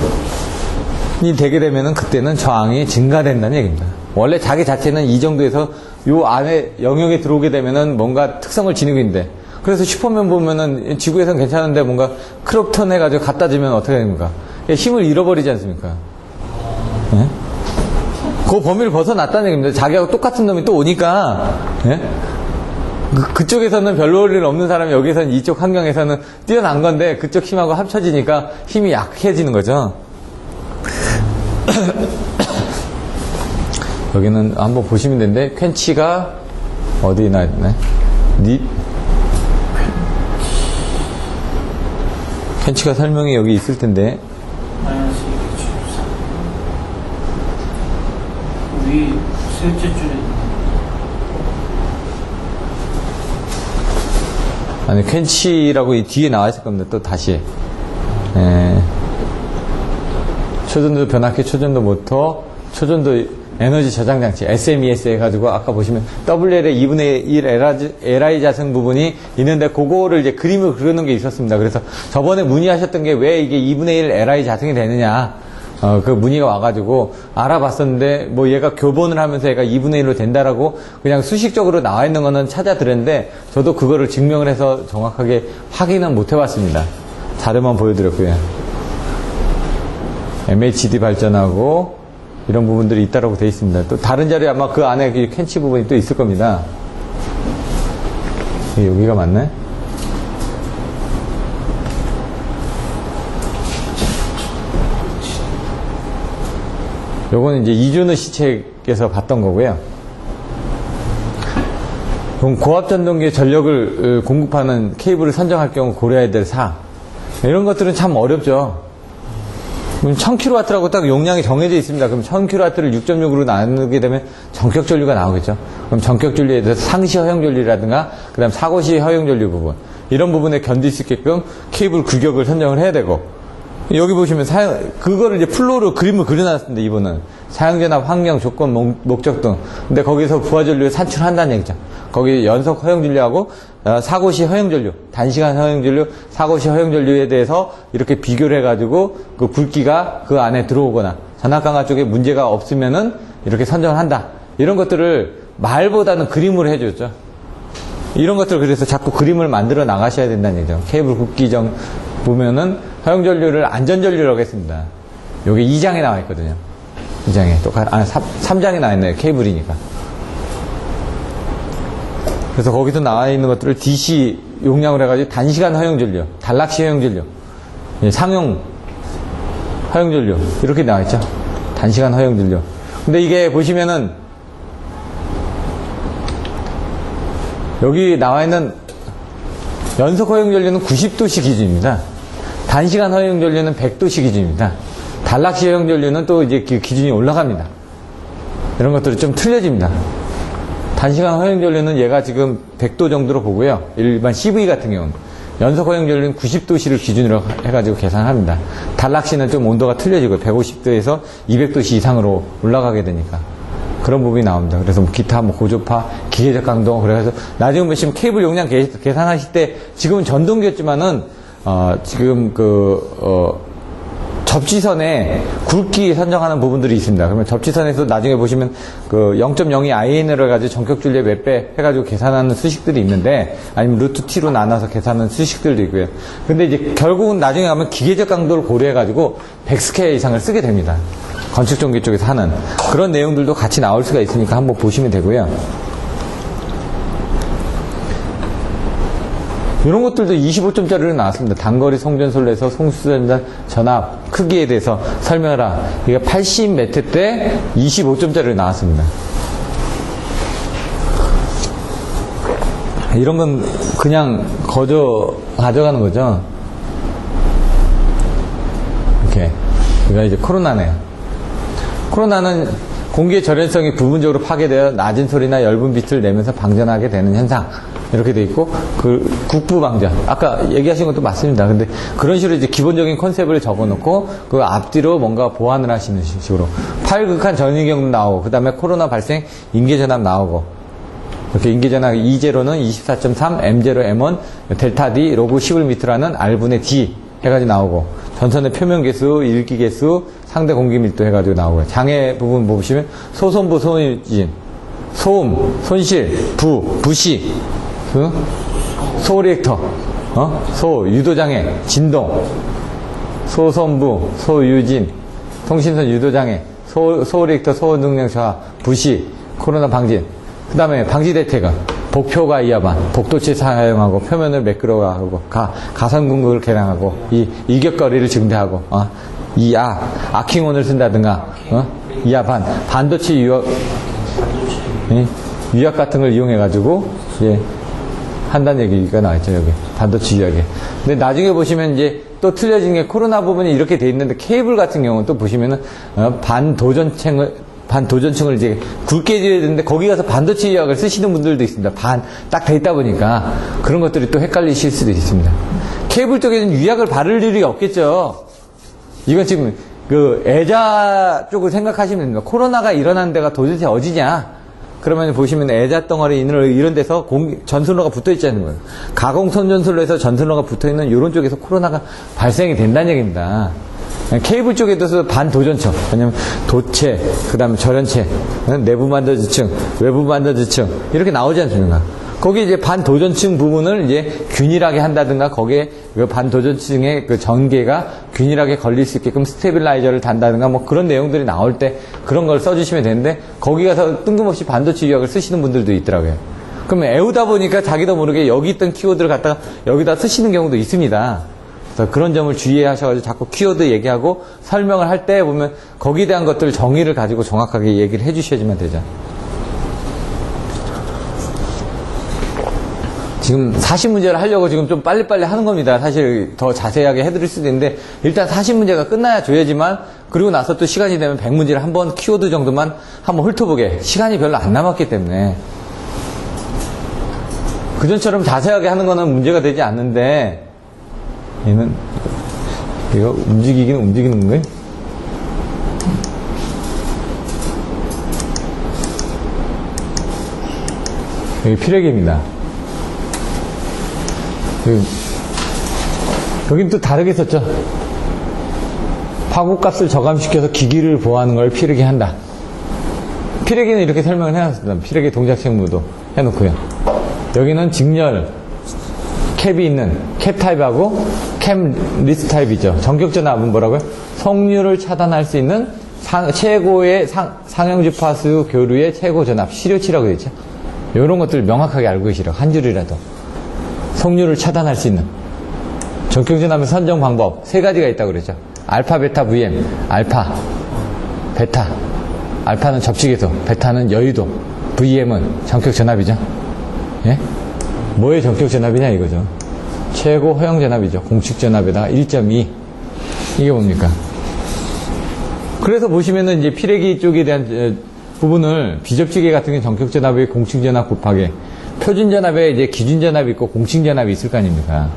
S1: 되게 되면은 그때는 저항이 증가된다는 얘기입니다. 원래 자기 자체는 이 정도에서 요 안에 영역에 들어오게 되면은 뭔가 특성을 지니고 있는데, 그래서 슈퍼맨 보면은 지구에서는 괜찮은데 뭔가 크롭톤 해가지고 갖다 주면 어떻게 됩니까? 힘을 잃어버리지 않습니까? 예? 그 범위를 벗어났다는 얘기입니다. 자기하고 똑같은 놈이 또 오니까, 예? 그쪽에서는 별로 올 일 없는 사람이 여기서는 이쪽 환경에서는 뛰어난 건데 그쪽 힘하고 합쳐지니까 힘이 약해지는 거죠. 여기는 한번 보시면 되는데 퀸치가 어디에 나 있네? 퀸치가 설명이 여기 있을 텐데
S2: 마이너스 273. 위 셋째 줄에
S1: 아니 퀸치라고 이 뒤에 나와 있을 겁니다. 또 다시 초전도 변압기, 초전도 모터, 초전도 에너지 저장 장치 SMES 해가지고 아까 보시면 WL의 2분의 1 LI 자승 부분이 있는데 그거를 이제 그림을 그리는 게 있었습니다. 그래서 저번에 문의하셨던 게 왜 이게 2분의 1 LI 자승이 되느냐, 그 문의가 와가지고 알아봤었는데 뭐 얘가 교본을 하면서 얘가 2분의 1로 된다라고 그냥 수식적으로 나와 있는 거는 찾아드렸는데 저도 그거를 증명을 해서 정확하게 확인은 못 해봤습니다. 자료만 보여드렸고요. MHD 발전하고 이런 부분들이 있다라고 되어 있습니다. 또 다른 자료에 아마 그 안에 그 캔치 부분이 또 있을 겁니다. 여기가 맞네? 요거는 이제 이준우 씨 책에서 봤던 거고요. 그럼 고압전동기의 전력을 공급하는 케이블을 선정할 경우 고려해야 될 사항. 이런 것들은 참 어렵죠. 1000kW라고 딱 용량이 정해져 있습니다. 그럼 1000kW를 6.6으로 나누게 되면 전격 전류가 나오겠죠. 그럼 전격 전류에 대해서 상시 허용 전류라든가 그 다음 사고시 허용 전류 부분, 이런 부분에 견딜 수 있게끔 케이블 규격을 선정을 해야 되고, 여기 보시면 그거를 이제 플로우로 그림을 그려놨습니다. 이분은 사용전압, 환경, 조건, 목적 등. 근데 거기서 부하 전류를 산출한다는 얘기죠. 거기 연속 허용 전류하고 사고시 허용 전류, 단시간 허용 전류, 사고시 허용 전류에 대해서 이렇게 비교를 해가지고 그 굵기가 그 안에 들어오거나 전압 강화 쪽에 문제가 없으면은 이렇게 선정을 한다. 이런 것들을 말보다는 그림으로 해줬죠. 이런 것들을 그래서 자꾸 그림을 만들어 나가셔야 된다는 얘기죠. 케이블 굵기정 보면은 허용 전류를 안전 전류라고 했습니다. 여기 2장에 나와 있거든요. 2장에 똑같 3장에 나와 있네요. 케이블이니까. 그래서 거기서 나와 있는 것들을 DC 용량으로 해가지고 단시간 허용 전류, 단락시 허용 전류, 상용 허용 전류 이렇게 나와 있죠. 단시간 허용 전류. 근데 이게 보시면은 여기 나와 있는 연속 허용 전류는 90도씨 기준입니다. 단시간 허용 전류는 100도씨 기준입니다. 단락시 허용 전류는 또 이제 그 기준이 올라갑니다. 이런 것들이 좀 틀려집니다. 단시간 허용 전류는 얘가 지금 100도 정도로 보고요. 일반 CV 같은 경우는 연속 허용 전류는 90도씨를 기준으로 해가지고 계산합니다. 단락시는 좀 온도가 틀려지고 150도에서 200도씨 이상으로 올라가게 되니까 그런 부분이 나옵니다. 그래서 뭐 기타, 뭐 고조파, 기계적 강도, 그래서 나중에 보시면 케이블 용량 계산하실 때 지금은 전동기였지만은 지금 접지선에 굵기 선정하는 부분들이 있습니다. 그러면 접지선에서 나중에 보시면 그 0.02 IN으로 해가지고 전격 줄에 몇 배 해가지고 계산하는 수식들이 있는데, 아니면 루트 T로 나눠서 계산하는 수식들도 있고요. 근데 이제 결국은 나중에 가면 기계적 강도를 고려해가지고 100스케일 이상을 쓰게 됩니다. 건축 전기 쪽에서 하는 그런 내용들도 같이 나올 수가 있으니까 한번 보시면 되고요. 이런 것들도 25점짜리로 나왔습니다. 단거리 송전솔로에서 송수전자 전압 크기에 대해서 설명하라. 이게 80m 때 25점짜리로 나왔습니다. 이런 건 그냥 가져가는 거죠. 이렇게. 그러니까 이제 코로나네요. 코로나는 공기의 절연성이 부분적으로 파괴되어 낮은 소리나 엷은 빛을 내면서 방전하게 되는 현상. 이렇게 돼 있고, 그 국부 방전. 아까 얘기하신 것도 맞습니다. 근데 그런 식으로 이제 기본적인 컨셉을 적어 놓고, 그 앞뒤로 뭔가 보완을 하시는 식으로. 파일극한 전이경도 나오고, 그 다음에 코로나 발생 인계전압 나오고, 이렇게 인계전압 E0는 24.3, M0, M1, 델타 D, 로그 11m라는 R분의 D 해가지고 나오고, 전선의 표면 개수, 일기 개수, 상대 공기 밀도 해가지고 나오고요. 장애 부분 보시면 소손부 소유진, 소음, 손실, 부시, 소리액터, 유도장애, 진동, 소손부, 소유진, 통신선 유도장애, 소리액터, 소능력 저하, 부시, 코로나 방진. 그 다음에 방지 대책은 복표가 이하반, 복도체 사용하고 표면을 매끄러워하고 가선 궁극을 개량하고 이격거리를 증대하고 아킹온을 쓴다든가 이하반 반도체 유약 같은 걸 이용해 가지고 한다는 얘기가 나왔죠. 여기 반도체 유약에. 근데 나중에 보시면 이제 또 틀려진 게 코로나 부분이 이렇게 돼 있는데 케이블 같은 경우는 또 보시면은 반도전층을 이제 굵게 지어야 되는데 거기 가서 반도체 유약을 쓰시는 분들도 있습니다. 딱 돼 있다 보니까 그런 것들이 또 헷갈리실 수도 있습니다. 케이블 쪽에는 유약을 바를 일이 없겠죠. 이건 지금 그 애자 쪽을 생각하시면 됩니다. 코로나가 일어난 데가 도대체 어디냐? 그러면 보시면 애자 덩어리 이런 데서 전선로가 붙어 있자는 거예요. 가공선 전선로에서 전선로가 붙어 있는 이런 쪽에서 코로나가 발생이 된다는 얘기입니다. 케이블 쪽에도 반도전층, 왜냐면 도체, 그 다음에 절연체, 내부 반도지층, 외부 반도지층, 이렇게 나오지 않습니까? 거기 이제 반도전층 부분을 이제 균일하게 한다든가, 거기에 그 반도전층의 그 전개가 균일하게 걸릴 수 있게끔 스테빌라이저를 단다든가, 뭐 그런 내용들이 나올 때 그런 걸 써주시면 되는데, 거기 가서 뜬금없이 반도체 유약을 쓰시는 분들도 있더라고요. 그러면 애우다 보니까 자기도 모르게 여기 있던 키워드를 갖다가 여기다 쓰시는 경우도 있습니다. 그래서 그런 점을 주의하셔가지고 자꾸 키워드 얘기하고 설명을 할 때 보면 거기에 대한 것들 정의를 가지고 정확하게 얘기를 해주셔야지만 되죠. 지금 40문제를 하려고 지금 좀 빨리빨리 하는 겁니다. 사실 더 자세하게 해드릴 수도 있는데 일단 40문제가 끝나야 줘야지만 그리고 나서 또 시간이 되면 100문제를 한번 키워드 정도만 한번 훑어보게 시간이 별로 안 남았기 때문에 그전처럼 자세하게 하는 거는 문제가 되지 않는데 얘는 이거 움직이기는 움직이는 건가요? 여기 피레기입니다. 여긴 또 다르게 썼죠. 파고값을 저감시켜서 기기를 보호하는 걸 피레기 한다. 피레기는 이렇게 설명을 해놨습니다. 피레기 동작 책무도 해놓고요. 여기는 직렬 캡이 있는 캡 타입하고 캡 리스 타입이죠. 전격전압은 뭐라고요? 성류를 차단할 수 있는 최고의 상형주파수 교류의 최고 전압 시료치라고 되어 있죠. 이런 것들 명확하게 알고 계시라고 한 줄이라도. 성류를 차단할 수 있는 전격전압의 선정 방법 세 가지가 있다고 그랬죠. 알파, 베타, VM. 알파, 베타. 알파는 접촉계수, 베타는 여유도, VM은 전격전압이죠. 예? 뭐의 전격전압이냐 이거죠. 최고 허용전압이죠. 공식전압에다가 1.2. 이게 뭡니까? 그래서 보시면은 이제 피레기 쪽에 대한 부분을 비접지계 같은 경우는 전격전압의 공식전압 곱하기 표준전압에 이제 기준전압이 있고 공식전압이 있을 거 아닙니까?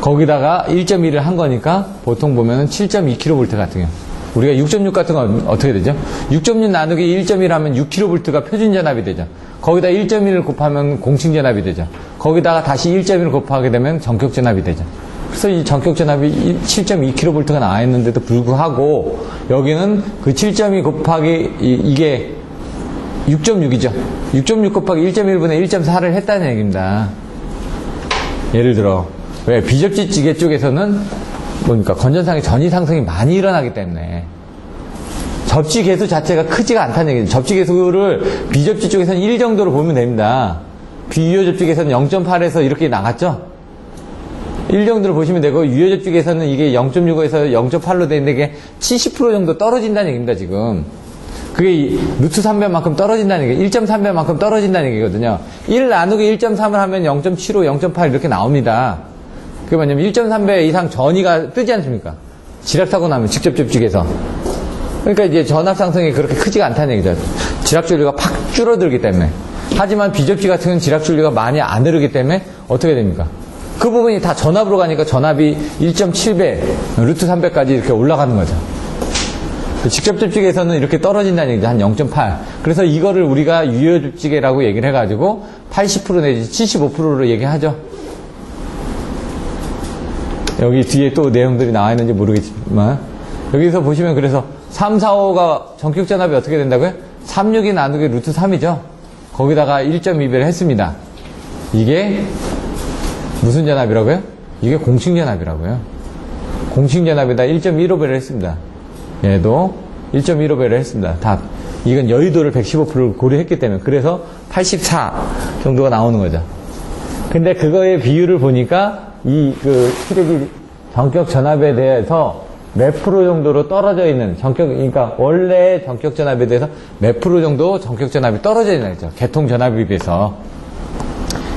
S1: 거기다가 1.2를 한 거니까 보통 보면은 7.2kV 같은 경우. 우리가 6.6 같은 건 어떻게 되죠? 6.6 나누기 1.1 하면 6kV가 표준전압이 되죠. 거기다 1.1을 곱하면 공식전압이 되죠. 거기다가 다시 1.1을 곱하게 되면 전격전압이 되죠. 그래서 이 전격전압이 7.2kV가 나와 있는데도 불구하고 여기는 그 7.2 곱하기 이게 6.6이죠. 6.6 곱하기 1.1분의 1.4를 했다는 얘기입니다. 예를 들어 왜 비접지찌개 쪽에서는 뭡니까 건전상의 전이 상승이 많이 일어나기 때문에 접지 개수 자체가 크지가 않다는 얘기죠. 접지 개수를 비접지 쪽에서는 1 정도로 보면 됩니다. 비유효 접지에서는 0.8에서 이렇게 나갔죠. 1 정도로 보시면 되고 유효 접지에서는 이게 0.65에서 0.8로 되는데 이게 70% 정도 떨어진다는 얘기입니다. 지금 그게 루트 3배만큼 떨어진다는 얘기, 1.3배만큼 떨어진다는 얘기거든요. 1 나누기 1.3을 하면 0.75, 0.8 이렇게 나옵니다. 그게 뭐냐면 1.3배 이상 전이가 뜨지 않습니까? 지락사고 나면 직접 접촉해서. 그러니까 이제 전압 상승이 그렇게 크지가 않다는 얘기죠. 지락 전류가 팍 줄어들기 때문에. 하지만 비접지 같은 경우는 지락 전류가 많이 안 흐르기 때문에 어떻게 됩니까? 그 부분이 다 전압으로 가니까 전압이 1.7배, 루트 3배까지 이렇게 올라가는 거죠. 직접 접촉에서는 이렇게 떨어진다는 얘기죠. 한 0.8. 그래서 이거를 우리가 유효 접촉이라고 얘기를 해가지고 80% 내지 75%로 얘기하죠. 여기 뒤에 또 내용들이 나와 있는지 모르겠지만 여기서 보시면 그래서 3, 4, 5가 전격 전압이 어떻게 된다고요? 3, 6이 나누기 루트 3이죠. 거기다가 1.2배를 했습니다. 이게 무슨 전압이라고요? 이게 공식 전압이라고요. 공식 전압에다 1.15배를 했습니다. 얘도 1.15배를 했습니다. 답. 이건 여의도를 115%를 고려했기 때문에. 그래서 84 정도가 나오는 거죠. 근데 그거의 비율을 보니까 피력이 전격 전압에 대해서 몇 프로 정도로 떨어져 있는 그러니까 원래 전격 전압에 대해서 몇 프로 정도 전격 전압이 떨어져 있는 거죠. 개통 전압에 비해서.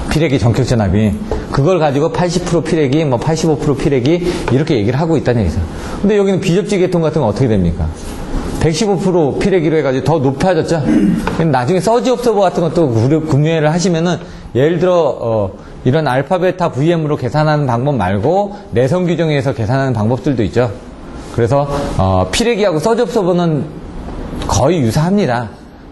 S1: 피력이 전격 전압이. 그걸 가지고 80% 피력이, 85% 피력이 이렇게 얘기를 하고 있다는 얘기죠. 근데 여기는 비접지 계통 같은 건 어떻게 됩니까? 115% 피력이로 해가지고 더 높아졌죠? 나중에 서지 옵서버 같은 것도 구매를 하시면은 예를 들어, 이런 알파, 베타, VM으로 계산하는 방법 말고 내성 규정에서 계산하는 방법들도 있죠. 그래서, 피력이하고 서지 옵서버는 거의 유사합니다.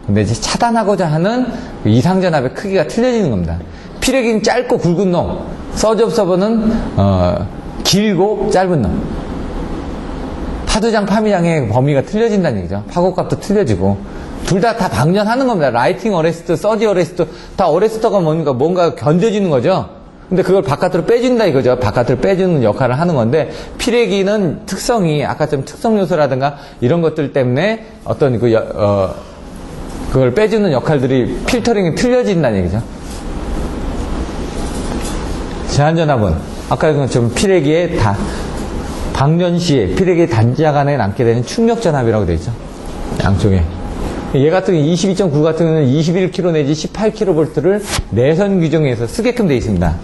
S1: 근데 이제 차단하고자 하는 이상전압의 크기가 틀려지는 겁니다. 피력이 짧고 굵은 놈, 서지 옵서버는 길고 짧은 놈. 파도장, 파미장의 범위가 틀려진다는 얘기죠. 파고값도 틀려지고. 둘 다 방전하는 겁니다. 라이팅 어레스트, 서지 어레스트, 다 어레스터가 뭔가 견뎌지는 거죠. 근데 그걸 바깥으로 빼준다 이거죠. 바깥으로 빼주는 역할을 하는 건데, 피레기는 특성이, 아까처럼 특성 요소라든가 이런 것들 때문에 어떤 그걸 빼주는 역할들이 필터링이 틀려진다는 얘기죠. 제한전압은, 아까 것처럼 피레기의 방전 시에 피레기 단지하 안에 남게 되는 충격전압이라고 되어 있죠. 양쪽에. 얘 같은 22.9 같은 경우는 21kV 내지 18kV를 내선 규정에서 쓰게끔 되어 있습니다.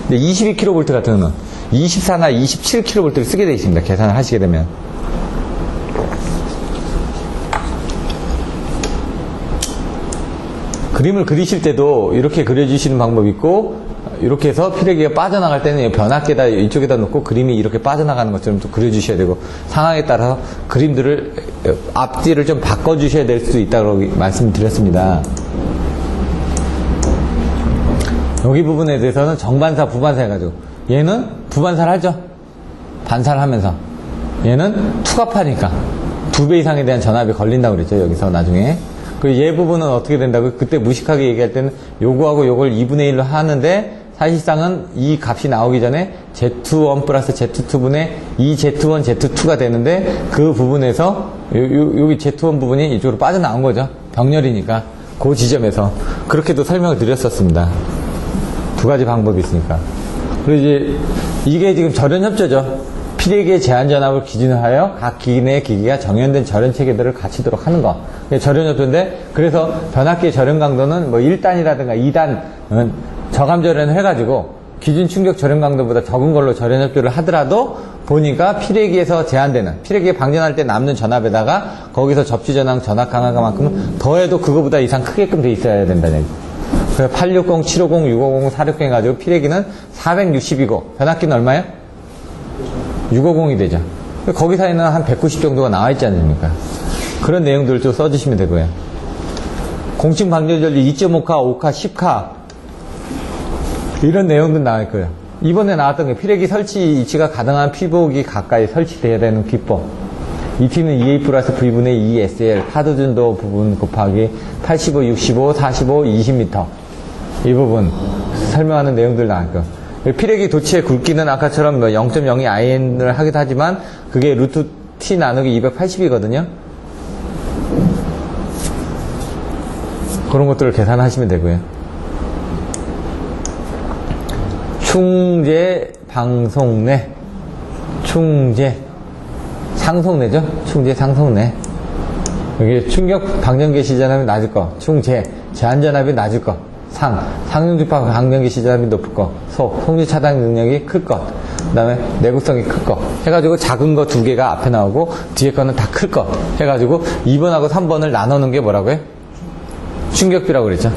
S1: 근데 22kV 같은 경우는 24나 27kV를 쓰게 되어 있습니다. 계산을 하시게 되면. 그림을 그리실 때도 이렇게 그려주시는 방법이 있고, 이렇게 해서 피레기가 빠져나갈 때는 변압계다 이쪽에다 놓고 그림이 이렇게 빠져나가는 것처럼 또 그려주셔야 되고, 상황에 따라서 그림들을 앞뒤를 좀 바꿔주셔야 될 수도 있다고 말씀드렸습니다. 여기 부분에 대해서는 정반사, 부반사 해가지고, 얘는 부반사를 하죠. 반사를 하면서. 얘는 투갑하니까 2배 이상에 대한 전압이 걸린다고 그랬죠. 여기서 나중에. 그리고 얘 부분은 어떻게 된다고? 그때 무식하게 얘기할 때는 요거하고 요걸 2분의 1로 하는데, 사실상은 이 값이 나오기 전에 Z1 플러스 Z2분의 2Z1, Z2가 되는데, 그 부분에서 여기 Z1 부분이 이쪽으로 빠져나온 거죠. 병렬이니까. 그 지점에서. 그렇게도 설명을 드렸었습니다. 두 가지 방법이 있으니까. 그리고 이제 이게 지금 절연협조죠. 피레기의 제한전압을 기준으로 하여 각 기내의 기기가 정연된 절연 체계들을 갖추도록 하는 거. 절연협조인데, 그래서 변압기의 절연 강도는 1단이라든가 2단 저감 절연을 해가지고 기준 충격 절연 강도보다 적은 걸로 절연협조를 하더라도 보니까 피레기에서 제한되는, 피레기에 방전할 때 남는 전압에다가 거기서 접지 전압, 전압 강화만큼은 더해도 그거보다 이상 크게끔 돼 있어야 된다는 얘기. 그래서 860, 750, 650, 460 해가지고 피레기는 460이고 변압기는 얼마예요? 650이 되죠. 거기 사이는 한 190 정도가 나와 있지 않습니까? 그런 내용들을 좀 써주시면 되고요. 공식 방전 전류 2.5카, 5카, 10카 이런 내용들 나올 거예요. 이번에 나왔던 게 피레기 설치 위치가 가능한 피복이 가까이 설치되어야 되는 기법. ET는 EA 플러스 V분의 2SL 파도준도 부분 곱하기 85, 65, 45, 20m 이 부분 설명하는 내용들 나올 거예요. 피레기 도치의 굵기는 아까처럼 0.02 IN을 하기도 하지만 그게 루트 T 나누기 280이거든요. 그런 것들을 계산하시면 되고요. 충제, 방송내, 충제, 상송내죠? 충제, 상송내. 여기 충격 방전기 시전압이 낮을 거, 충제, 제한전압이 낮을 거, 상용주파 방전기 시전압이 높을 거, 속류 차단 능력이 클 거, 그 다음에 내구성이 클 거, 해가지고 작은 거 2개가 앞에 나오고, 뒤에 거는 다 클 거, 해가지고 2번하고 3번을 나눠놓은 게 뭐라고요? 충격비라고 그랬죠.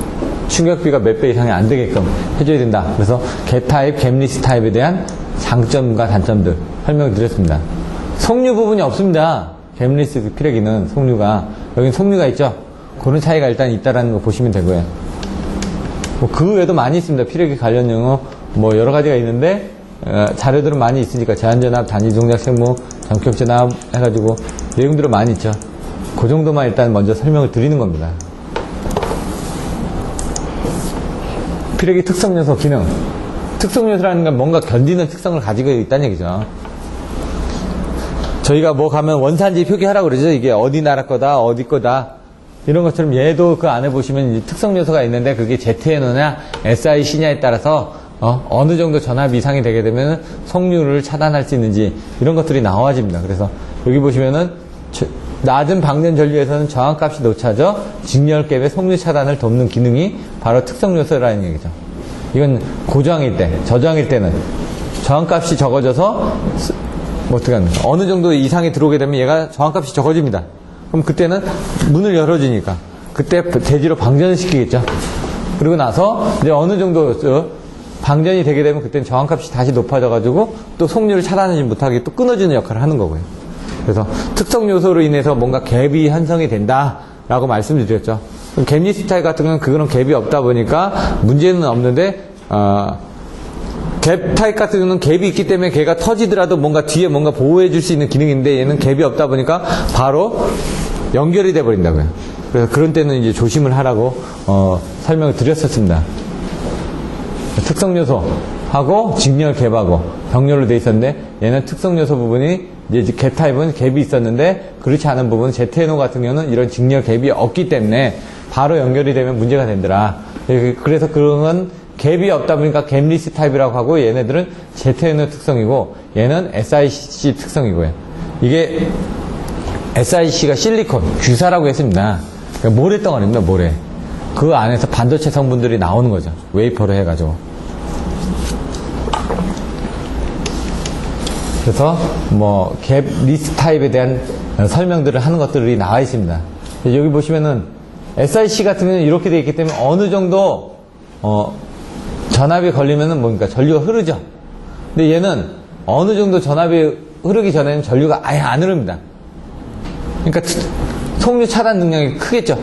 S1: 충격비가 몇 배 이상이 안 되게끔 해줘야 된다. 그래서 갭 타입, 갭 리스 타입에 대한 장점과 단점들 설명을 드렸습니다. 속류 부분이 없습니다. 갭 리스 피레기는 속류가, 여긴 속류가 있죠. 그런 차이가 일단 있다라는 거 보시면 되고요. 뭐 그 외에도 많이 있습니다. 피레기 관련 용어 뭐 여러 가지가 있는데 자료들은 많이 있으니까 제한전압, 단위동작 생무, 전격전압 해가지고 내용들은 많이 있죠. 그 정도만 일단 먼저 설명을 드리는 겁니다. 피레기 특성 요소 기능. 특성 요소라는 건 뭔가 견디는 특성을 가지고 있다는 얘기죠. 저희가 뭐 가면 원산지 표기하라고 그러죠. 이게 어디 나라 거다, 어디 거다. 이런 것처럼 얘도 그 안에 보시면 이제 특성 요소가 있는데 그게 ZNO냐 SIC냐에 따라서 어느 정도 전압 이상이 되게 되면 속류를 차단할 수 있는지 이런 것들이 나와집니다. 그래서 여기 보시면은 낮은 방전 전류에서는 저항값이 높아져 직렬갭의 속류 차단을 돕는 기능이 바로 특성 요소라는 얘기죠. 이건 고저항일 때, 저저항일 때는 저항값이 적어져서 어떻게 하는 거야? 어느 정도 이상이 들어오게 되면 얘가 저항값이 적어집니다. 그럼 그때는 문을 열어주니까 그때 대지로 방전을 시키겠죠. 그리고 나서 이제 어느 정도 방전이 되게 되면 그때는 저항값이 다시 높아져가지고 또 속류를 차단하지 못하게 또 끊어주는 역할을 하는 거고요. 그래서 특성 요소로 인해서 뭔가 갭이 형성이 된다라고 말씀을 드렸죠. 갭 리스 타입 같은 경우는 그런 갭이 없다 보니까 문제는 없는데 갭 타입 같은 경우는 갭이 있기 때문에 걔가 터지더라도 뭔가 뒤에 뭔가 보호해 줄 수 있는 기능인데 얘는 갭이 없다 보니까 바로 연결이 돼 버린다고요. 그래서 그런 때는 이제 조심을 하라고 설명을 드렸었습니다. 특성 요소하고 직렬 갭하고 병렬로 돼 있었는데 얘는 특성 요소 부분이 이제 갭 타입은 갭이 있었는데 그렇지 않은 부분 ZNO 같은 경우는 이런 직렬 갭이 없기 때문에 바로 연결이 되면 문제가 된더라. 그래서 그런 건 갭이 없다 보니까 갭 리스 타입이라고 하고 얘네들은 ZNO 특성이고 얘는 SIC 특성이고요. 이게 SIC가 실리콘, 규사라고 했습니다. 그러니까 모래덩어리입니다, 모래. 그 안에서 반도체 성분들이 나오는 거죠. 웨이퍼로 해가지고. 그래서 뭐 갭 리스 타입에 대한 설명들을 하는 것들이 나와 있습니다. 여기 보시면은 SIC 같은 경우는 이렇게 되어 있기 때문에 어느 정도 전압이 걸리면은 뭡니까? 전류가 흐르죠. 근데 얘는 어느 정도 전압이 흐르기 전에는 전류가 아예 안 흐릅니다. 그러니까 속류 차단 능력이 크겠죠.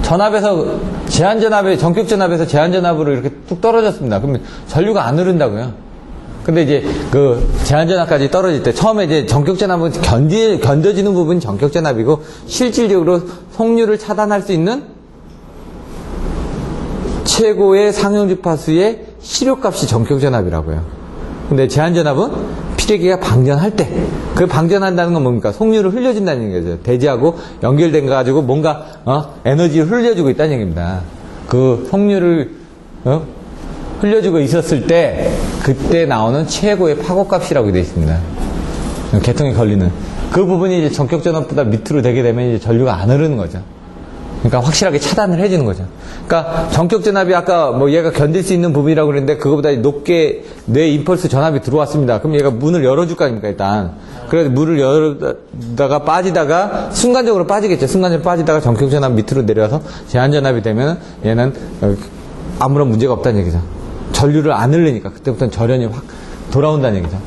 S1: 전압에서 제한전압에 전격전압에서 제한전압으로 이렇게 뚝 떨어졌습니다. 그러면 전류가 안 흐른다고요. 근데 이제 그 제한전압까지 떨어질 때 처음에 이제 전격전압은 견뎌지는 부분이 전격전압이고 실질적으로 속류를 차단할 수 있는 최고의 상용주파수의 실효값이 전격전압이라고요. 근데 제한전압은 피레기가 방전할 때, 그 방전한다는 건 뭡니까? 속류를 흘려준다는 얘기죠. 대지하고 연결된 거 가지고 뭔가 에너지를 흘려주고 있다는 얘기입니다. 그 속류를 흘려주고 있었을 때 그때 나오는 최고의 파고값이라고 되어 있습니다. 개통이 걸리는 그 부분이 이제 전격전압보다 밑으로 되게 되면 이제 전류가 안 흐르는 거죠. 그러니까 확실하게 차단을 해주는 거죠. 그러니까 전격전압이 아까 뭐 얘가 견딜 수 있는 부분이라고 그랬는데 그거보다 높게 뇌 임펄스 전압이 들어왔습니다. 그럼 얘가 문을 열어줄 거 아닙니까, 일단. 그래서 문을 열다가 빠지다가 순간적으로 빠지겠죠. 순간적으로 빠지다가 전격전압 밑으로 내려서 제한전압이 되면 얘는 아무런 문제가 없다는 얘기죠. 전류를 안 흘리니까 그때부터는 절연이 확 돌아온다는 얘기죠.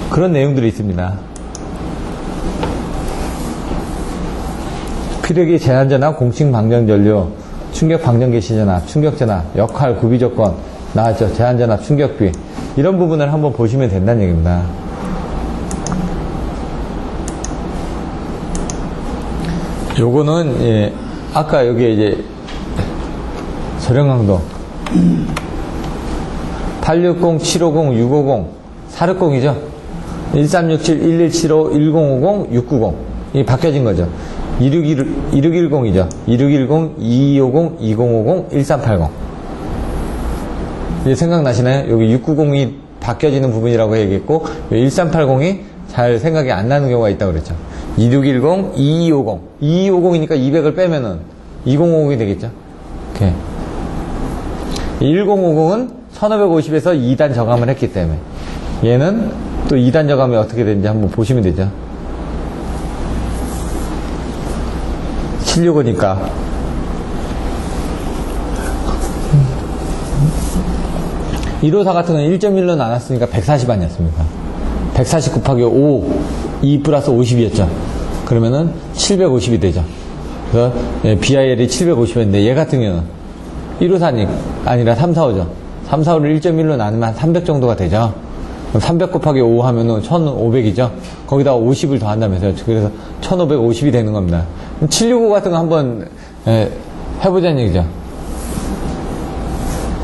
S1: 그런 내용들이 있습니다. 피레기 제한전압, 공식 방전전류, 충격 방전기 시전압, 충격전압, 역할, 구비조건 나왔죠. 제한전압, 충격비 이런 부분을 한번 보시면 된다는 얘기입니다. 요거는 예, 아까 여기 이제 저렴강도 860, 750, 650, 460이죠. 1367, 1175, 1050, 690. 이 바뀌어진 거죠. 2610이죠. 2610, 2250, 2050, 1380. 이제 생각나시나요? 여기 690이 바뀌어지는 부분이라고 얘기했고, 1380이 잘 생각이 안 나는 경우가 있다고 그랬죠. 2610, 2250. 2250이니까 200을 빼면은 2050이 되겠죠. 이렇게. 1050은 1550에서 2단 저감을 했기 때문에 얘는 또 2단 저감이 어떻게 되는지 한번 보시면 되죠. 765니까 154 같은 건 1.1로 나눴으니까 140 아니었습니까? 140 곱하기 5, 2 플러스 50이었죠. 그러면은 750이 되죠. 그래서 BIL이 750이었는데 얘 같은 경우는 154니 아니라 345죠. 345를 1.1로 나누면 한 300 정도가 되죠. 그럼 300 곱하기 5 하면은 1500이죠. 거기다가 50을 더한다면서요. 그래서 1550이 되는 겁니다. 765 같은 거 한번 해보자는 얘기죠.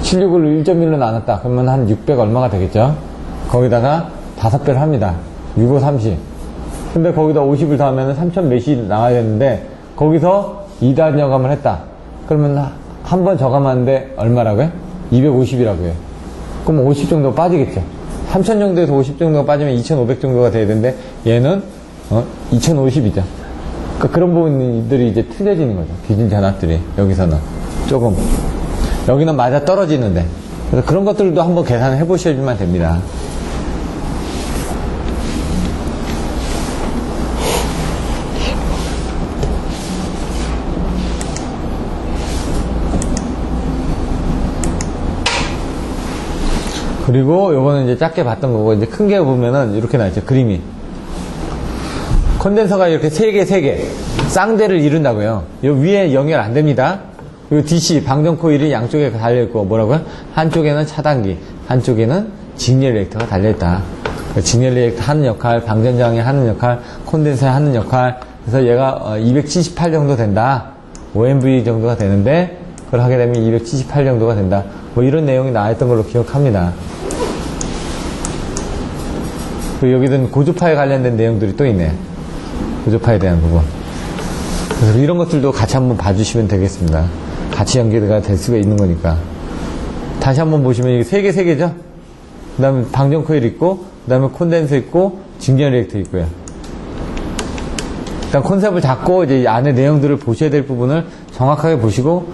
S1: 765를 1.1로 나눴다. 그러면 한 600 얼마가 되겠죠? 거기다가 5배를 합니다. 65, 30. 근데 거기다 50을 더하면 3000 몇이 나와야 되는데, 거기서 2단 저감을 했다. 그러면 한 번 저감하는데 얼마라고요? 250이라고요. 그럼 50 정도 빠지겠죠? 3000 정도에서 50 정도가 빠지면 2500 정도가 돼야 되는데, 얘는 2050이죠. 그러니까 그런 부분들이 이제 틀려지는 거죠. 기준 전압들이. 여기서는. 조금. 여기는 맞아 떨어지는데. 그래서 그런 것들도 한번 계산을 해 보셔야지만 됩니다. 그리고 요거는 이제 작게 봤던 거고, 이제 큰 게 보면은 이렇게 나있죠. 그림이. 콘덴서가 이렇게 3개, 쌍대를 이룬다고요. 요 위에 연결 안 됩니다. 요 DC, 방전 코일이 양쪽에 달려있고, 뭐라고요? 한쪽에는 차단기, 한쪽에는 직렬 리액터가 달려있다. 직렬 리액터 하는 역할, 방전장애 하는 역할, 콘덴서에 하는 역할. 그래서 얘가 278 정도 된다. OMV 정도가 되는데, 그걸 하게 되면 278 정도가 된다. 뭐 이런 내용이 나왔던 걸로 기억합니다. 그리고 여기는 고주파에 관련된 내용들이 또 있네요. 고주파에 대한 부분. 그래서 이런 것들도 같이 한번 봐주시면 되겠습니다. 같이 연계가 될 수가 있는 거니까. 다시 한번 보시면 이게 3개죠? 그 다음에 방전 코일 있고, 그 다음에 콘덴서 있고, 직렬 리액터 있고요. 일단 컨셉을 잡고 이제 안에 내용들을 보셔야 될 부분을 정확하게 보시고,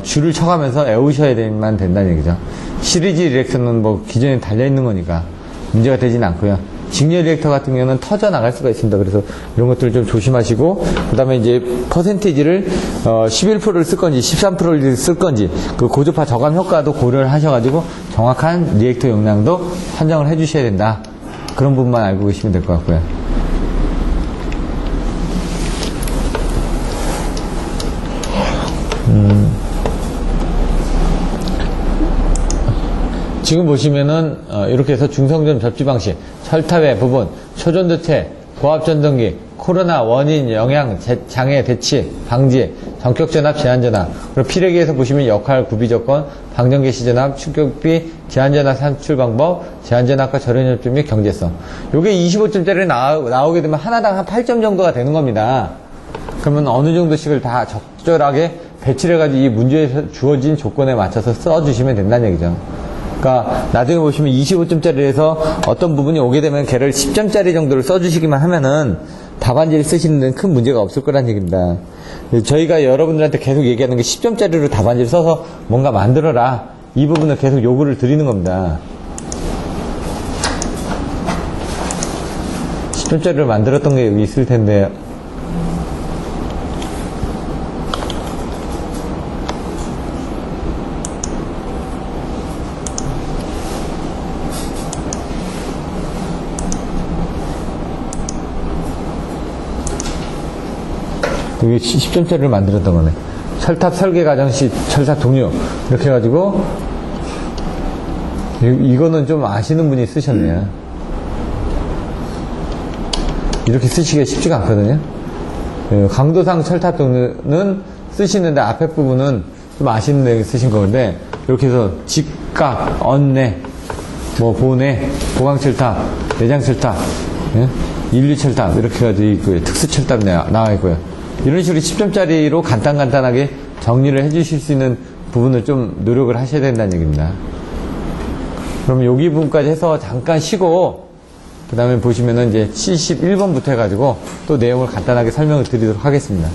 S1: 줄을 쳐가면서 외우셔야만 된다는 얘기죠. 시리즈 리액터는 뭐 기존에 달려있는 거니까 문제가 되진 않고요. 직렬 리액터 같은 경우는 터져 나갈 수가 있습니다. 그래서 이런 것들을 좀 조심하시고, 그 다음에 이제 퍼센티지를 11%를 쓸 건지 13%를 쓸 건지, 그 고주파 저감 효과도 고려를 하셔가지고 정확한 리액터 용량도 선정을 해 주셔야 된다. 그런 부분만 알고 계시면 될 것 같고요. 지금 보시면은 이렇게 해서 중성전 접지 방식, 철탑의 부분, 초전도체, 고압전동기, 코로나 원인, 영향, 장애 대치, 방지, 전격전압, 제한전압. 그리고 피레기에서 보시면 역할, 구비조건, 방전개시전압, 충격비, 제한전압 산출 방법, 제한전압과 절연협조 및 경제성. 요게 25점짜리 나오게 되면 하나당 한 8점 정도가 되는 겁니다. 그러면 어느 정도씩을 다 적절하게 배치를 해가지고 이 문제에 주어진 조건에 맞춰서 써주시면 된다는 얘기죠. 그러니까 나중에 보시면 25점짜리에서 어떤 부분이 오게 되면 걔를 10점짜리 정도를 써주시기만 하면은 답안지를 쓰시는 데는 큰 문제가 없을 거란 얘기입니다. 저희가 여러분들한테 계속 얘기하는 게 10점짜리로 답안지를 써서 뭔가 만들어라. 이 부분을 계속 요구를 드리는 겁니다. 10점짜리를 만들었던 게 여기 있을 텐데, 여기 10점짜리를 만들었던 거네. 철탑 설계 과정 시 철탑 동료. 이렇게 해가지고, 이거는 좀 아시는 분이 쓰셨네요. 이렇게 쓰시기가 쉽지가 않거든요. 강도상 철탑 동료는 쓰시는데 앞에 부분은 좀 아시는 데 쓰신 건데, 이렇게 해서 직각, 언내, 뭐 보내, 보강철탑, 내장철탑, 인류철탑, 이렇게 해가지고 있고요. 특수철탑 나와 있고요. 이런 식으로 10점짜리로 간단하게 정리를 해주실 수 있는 부분을 좀 노력을 하셔야 된다는 얘기입니다. 그럼 여기 부분까지 해서 잠깐 쉬고 그 다음에 보시면은 이제 71번부터 해가지고 또 내용을 간단하게 설명을 드리도록 하겠습니다.